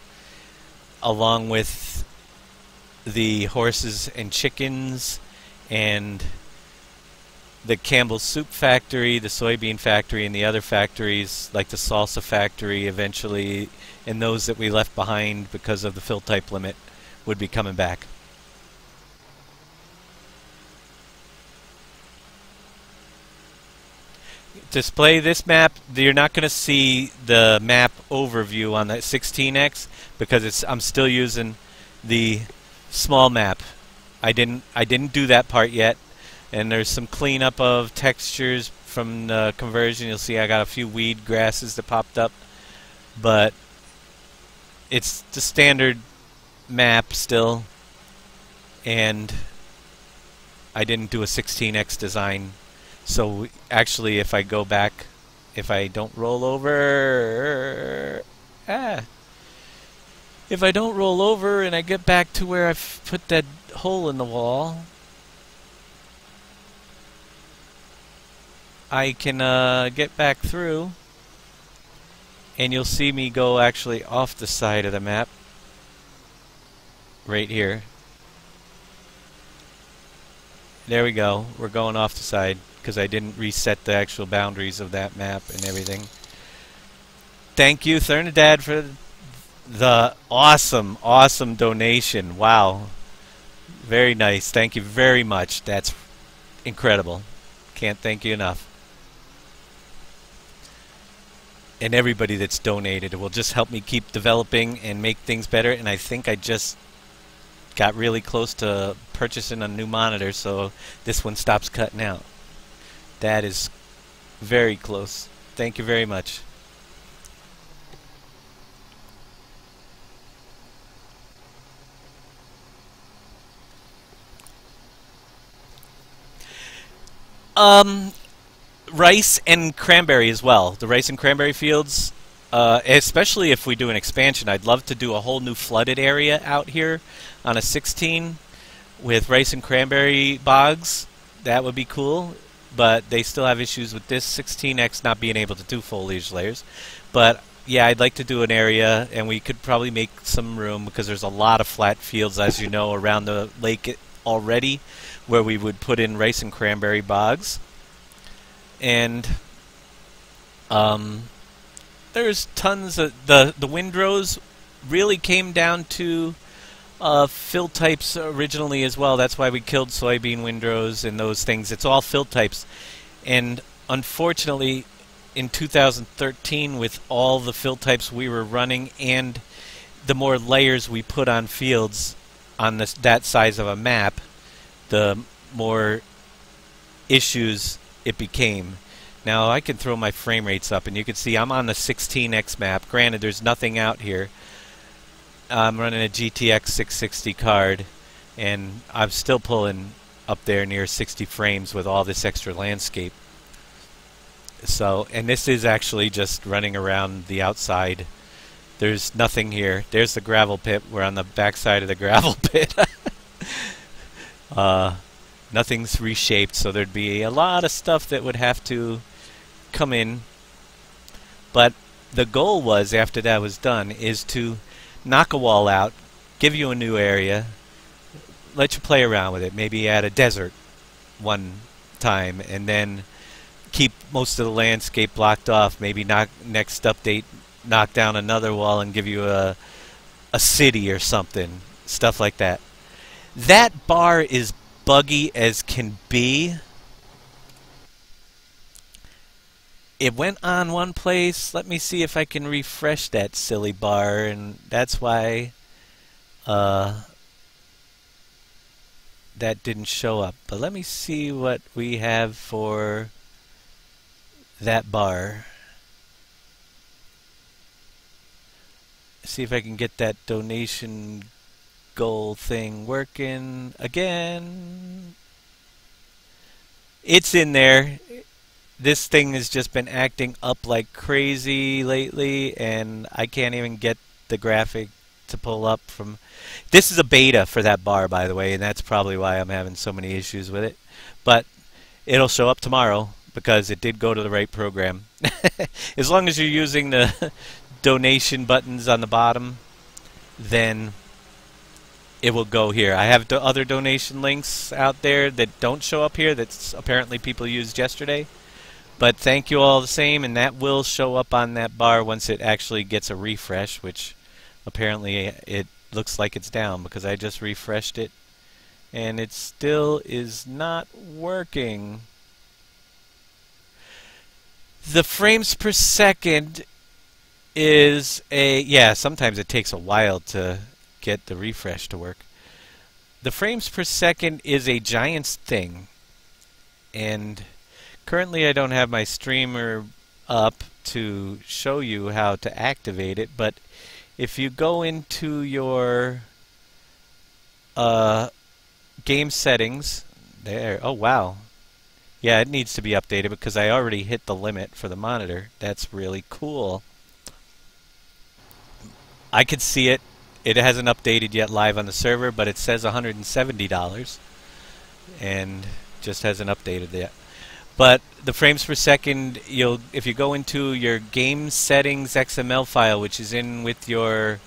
along with the horses and chickens and the Campbell's Soup Factory, the soybean factory, and the other factories like the salsa factory eventually, and those that we left behind because of the fill type limit would be coming back. Display this map. You're not going to see the map overview on that 16x because I'm still using the small map. I didn't do that part yet, and there's some cleanup of textures from the conversion. You'll see I got a few weed grasses that popped up, but it's the standard map still, and I didn't do a 16x design. So actually, if I go back, if I don't roll over, if I don't roll over and I get back to where I've put that hole in the wall, I can get back through, and you'll see me go actually off the side of the map. right here. There we go. We're going off the side because I didn't reset the actual boundaries of that map and everything. Thank you, Thernadad, for the awesome, awesome donation. Wow. Very nice. Thank you very much. That's incredible. Can't thank you enough. And everybody that's donated, it will just help me keep developing and make things better. And I think I just got really close to purchasing a new monitor, so this one stops cutting out. That is very close. Thank you very much. Rice and cranberry as well. The rice and cranberry fields, especially if we do an expansion, I'd love to do a whole new flooded area out here on a 16 with rice and cranberry bogs. That would be cool, but they still have issues with this 16X not being able to do foliage layers. But yeah, I'd like to do an area, and we could probably make some room because there's a lot of flat fields, as you know, around the lake already, where we would put in rice and cranberry bogs. And there's tons of the windrows really came down to fill types originally as well. That's why we killed soybean windrows and those things. It's all fill types, and unfortunately in 2013, with all the fill types we were running and the more layers we put on fields on that size of a map, the more issues it became. Now I can throw my frame rates up and you can see I'm on the 16X map. Granted, there's nothing out here. I'm running a GTX 660 card and I'm still pulling up there near 60 frames with all this extra landscape. So, and this is actually just running around the outside. There's nothing here. There's the gravel pit. We're on the back side of the gravel pit. Nothing's reshaped, so there'd be a lot of stuff that would have to come in. But the goal was, after that was done, is to knock a wall out, give you a new area, let you play around with it, maybe add a desert one time, and then keep most of the landscape blocked off. Maybe next update knock down another wall and give you a city or something, stuff like that. That bar is buggy as can be. It went on one place. Let me see if I can refresh that silly bar, and that's why that didn't show up. But let me see what we have for that bar. See if I can get that donation goal thing working again. It's in there. This thing has just been acting up like crazy lately, and I can't even get the graphic to pull up from... This is a beta for that bar, by the way, and that's probably why I'm having so many issues with it. But it'll show up tomorrow because it did go to the right program. As long as you're using the donation buttons on the bottom, then it will go here. I have other donation links out there that don't show up here that apparently people used yesterday. But thank you all the same, and that will show up on that bar once it actually gets a refresh, which apparently it looks like it's down because I just refreshed it and it still is not working. The frames per second is sometimes it takes a while to get the refresh to work. The frames per second is a giant's thing, and currently I don't have my streamer up to show you how to activate it, but if you go into your game settings there, oh wow, yeah, it needs to be updated because I already hit the limit for the monitor. That's really cool. I could see it. It hasn't updated yet live on the server, but it says $170 and just hasn't updated yet. But the frames per second, if you go into your game settings XML file, which is in with your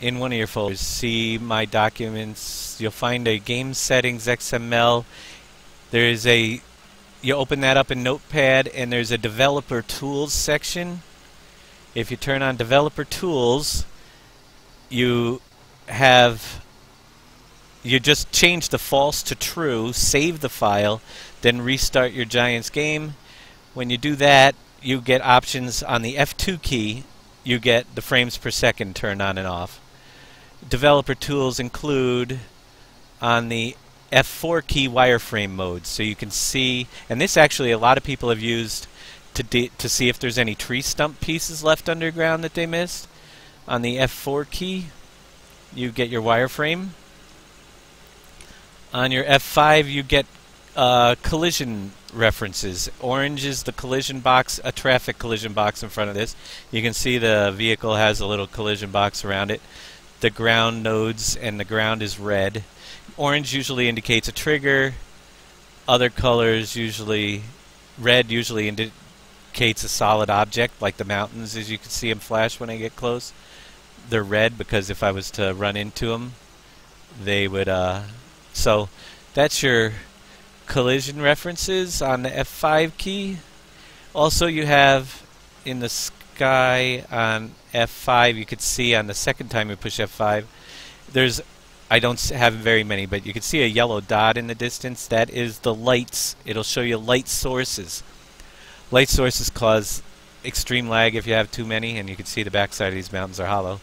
in one of your folders. See my documents. You'll find a game settings XML. There's a, you open that up in Notepad, and there's a developer tools section. If you turn on developer tools, you just change the false to true, save the file, then restart your Giants game. When you do that, you get options on the F2 key. You get the frames per second turned on and off. Developer tools include on the F4 key wireframe mode, so you can see, and this actually a lot of people have used to see if there's any tree stump pieces left underground that they missed. On the F4 key, you get your wireframe. On your F5, you get collision references. Orange is the collision box, a traffic collision box in front of this. You can see the vehicle has a little collision box around it. The ground nodes, and the ground is red. Orange usually indicates a trigger. Other colors, usually red, usually indicates a solid object, like the mountains, as you can see them flash when I get close. They're red because if I was to run into them, they would. So that's your collision references on the F5 key. Also, you have in the sky on F5, you could see on the second time you push F5, there's, I don't have very many, but you can see a yellow dot in the distance. That is the lights. It'll show you light sources. Light sources cause extreme lag if you have too many, and you can see the backside of these mountains are hollow.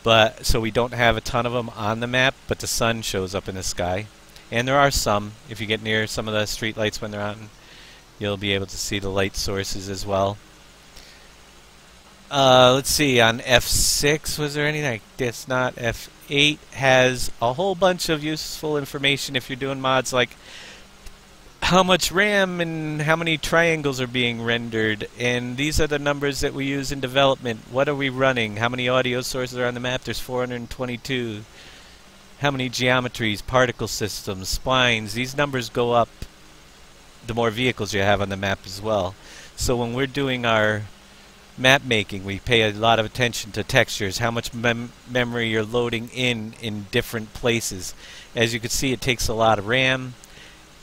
But so we don't have a ton of them on the map, but the sun shows up in the sky. And there are some. If you get near some of the street lights when they're on, you'll be able to see the light sources as well. Let's see, on F6, was there anything like this? Not. F8 has a whole bunch of useful information if you're doing mods, like how much RAM and how many triangles are being rendered, and these are the numbers that we use in development. What are we running? How many audio sources are on the map? There's 422. How many geometries, particle systems, splines? These numbers go up the more vehicles you have on the map as well. So when we're doing our map making, we pay a lot of attention to textures, how much memory you're loading in different places. As you can see, it takes a lot of RAM.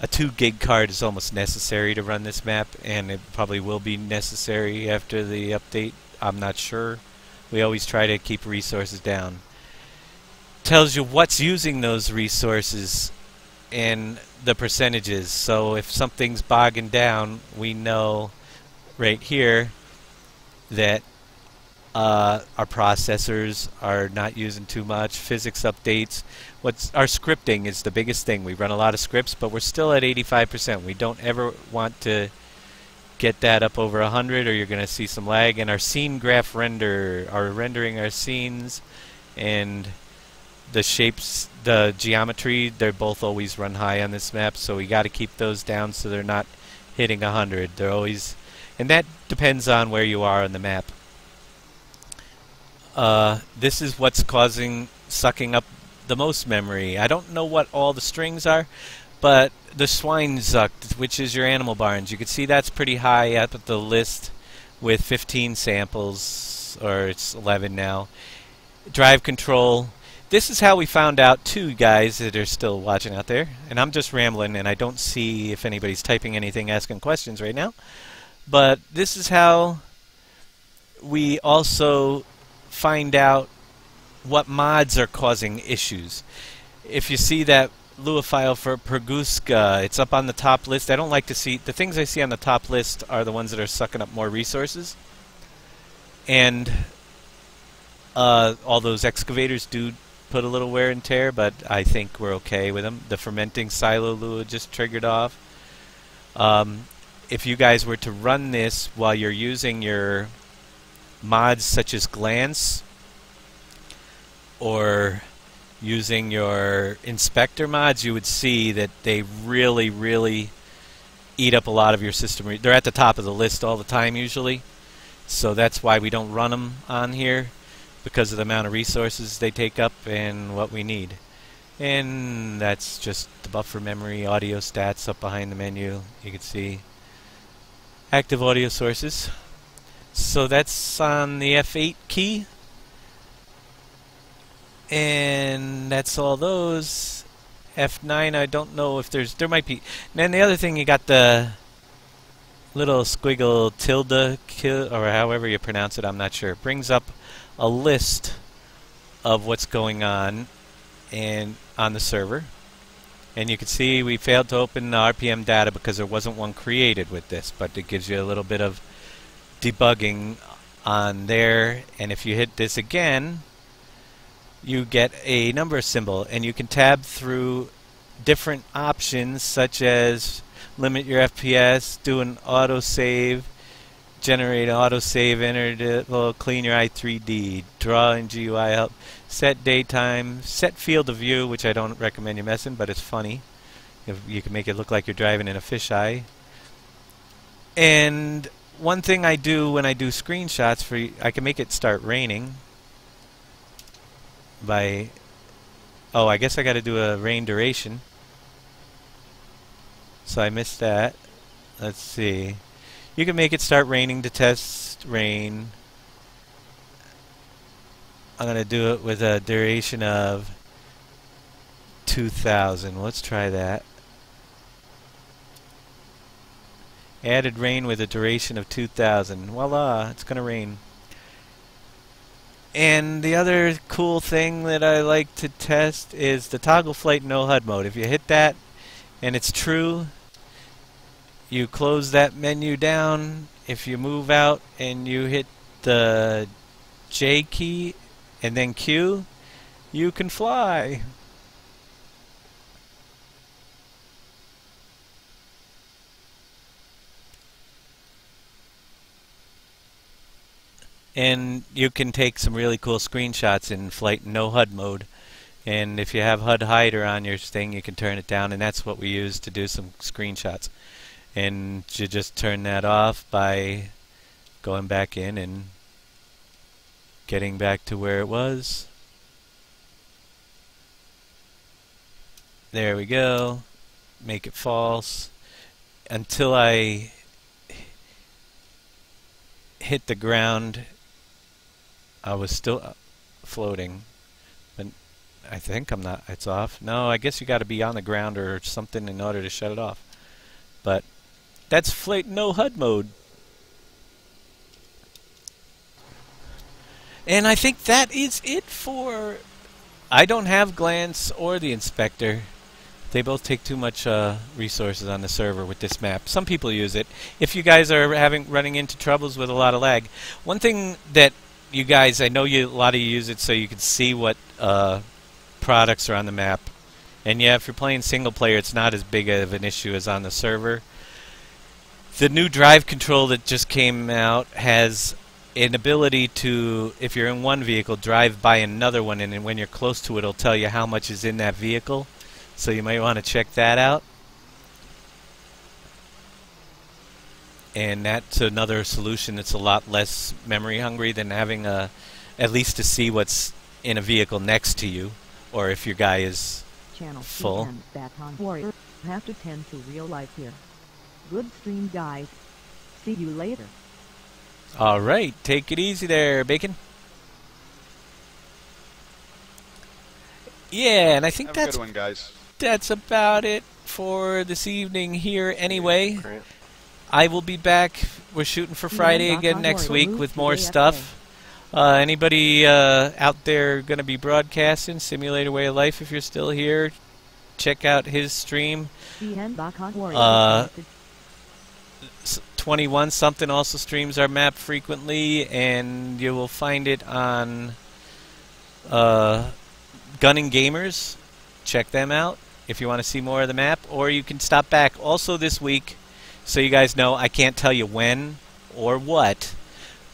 A 2 gig card is almost necessary to run this map, and it probably will be necessary after the update. I'm not sure. We always try to keep resources down. Tells you what's using those resources and the percentages. So if something's bogging down, we know right here that our processors are not using too much. Physics updates. Our scripting is the biggest thing. We run a lot of scripts, but we're still at 85%. We don't ever want to get that up over 100, or you're going to see some lag. And our scene graph rendering our scenes, and the shapes, the geometry, they're both always run high on this map, so we got to keep those down so they're not hitting 100. They're always, and that depends on where you are on the map. This is what's sucking up the most memory. I don't know what all the strings are, but the Schweinzucht, which is your animal barns, you can see that's pretty high up at the list with 15 samples, or it's 11 now. Drive control. This is how we found out, too, guys that are still watching out there. And I'm just rambling, and I don't see if anybody's typing anything, asking questions right now. But this is how we also find out what mods are causing issues. If you see that Lua file for Perguska, it's up on the top list. I don't like to see, the things I see on the top list are the ones that are sucking up more resources. And all those excavators do put a little wear and tear, but I think we're okay with them. The fermenting silo Lua just triggered off. If you guys were to run this while you're using your mods such as Glance or using your inspector mods, you would see that they really, really eat up a lot of your system. They're at the top of the list all the time usually, so that's why we don't run them on here, because of the amount of resources they take up and what we need. And that's just the buffer memory, audio stats up behind the menu. You can see active audio sources. So that's on the F8 key. And that's all those. F9, I don't know if there might be. And then the other thing, you got the little squiggle tilde, or however you pronounce it, I'm not sure. It brings up a list of what's going on on the server. And you can see we failed to open the RPM data because there wasn't one created with this, but it gives you a little bit of debugging on there. And if you hit this again, you get a number symbol, and you can tab through different options such as limit your FPS, do an autosave, generate an autosave, enter clean your i3D, draw in GUI help, set daytime, set field of view, which I don't recommend you messing, but it's funny. If you can make it look like you're driving in a fisheye. And one thing I do when I do screenshots I can make it start raining by, I guess I got to do a rain duration. So I missed that. Let's see. You can make it start raining to test rain. I'm going to do it with a duration of 2000. Let's try that. Added rain with a duration of 2000. Voila, it's going to rain. And the other cool thing that I like to test is the toggle flight no HUD mode. If you hit that and it's true, you close that menu down. If you move out and you hit the J key and then Q, you can fly. And you can take some really cool screenshots in flight no HUD mode. And if you have HUD hider on your thing, you can turn it down, and that's what we use to do some screenshots. And you just turn that off by going back in and getting back to where it was. There we go. Make it false. Until I hit the ground, I was still floating. But I think I'm not. It's off. No, I guess you got to be on the ground or something in order to shut it off. But that's flight no HUD mode. And I think that is it for... I don't have Glance or the Inspector. They both take too much resources on the server with this map. Some people use it. If you guys are running into troubles with a lot of lag, one thing that you guys, I know a lot of you use it so you can see what products are on the map. And yeah, if you're playing single player, it's not as big of an issue as on the server. The new drive control that just came out has an ability to, if you're in one vehicle, drive by another one, and when you're close to it, it'll tell you how much is in that vehicle. So you might want to check that out. And that's another solution that's a lot less memory hungry than having at least to see what's in a vehicle next to you, or if your guy is Channel full. CN back on Warrior. Have to tend to real life here. Good stream, guys. See you later. All right, take it easy there, Bacon. Yeah, and I think Have a good one, guys. That's about it for this evening here anyway. Grant. I will be back. We're shooting for Friday again next week with more stuff. Anybody out there going to be broadcasting Simulator Way of Life, if you're still here, check out his stream. 21 something also streams our map frequently, and you will find it on Gunning Gamers. Check them out if you want to see more of the map, or you can stop back. Also this week, so you guys know, I can't tell you when or what,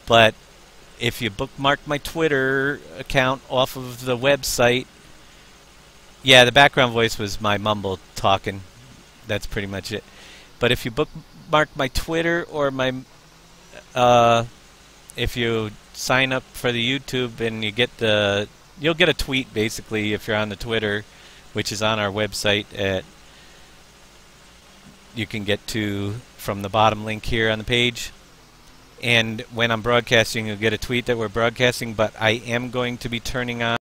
but if you bookmark my Twitter account off of the website, yeah, the background voice was my mumble talking. That's pretty much it. But if you bookmark my Twitter or my, if you sign up for the YouTube and you get you'll get a tweet basically if you're on the Twitter, which is on our website at, you can get to from the bottom link here on the page. And when I'm broadcasting, you'll get a tweet that we're broadcasting, but I am going to be turning on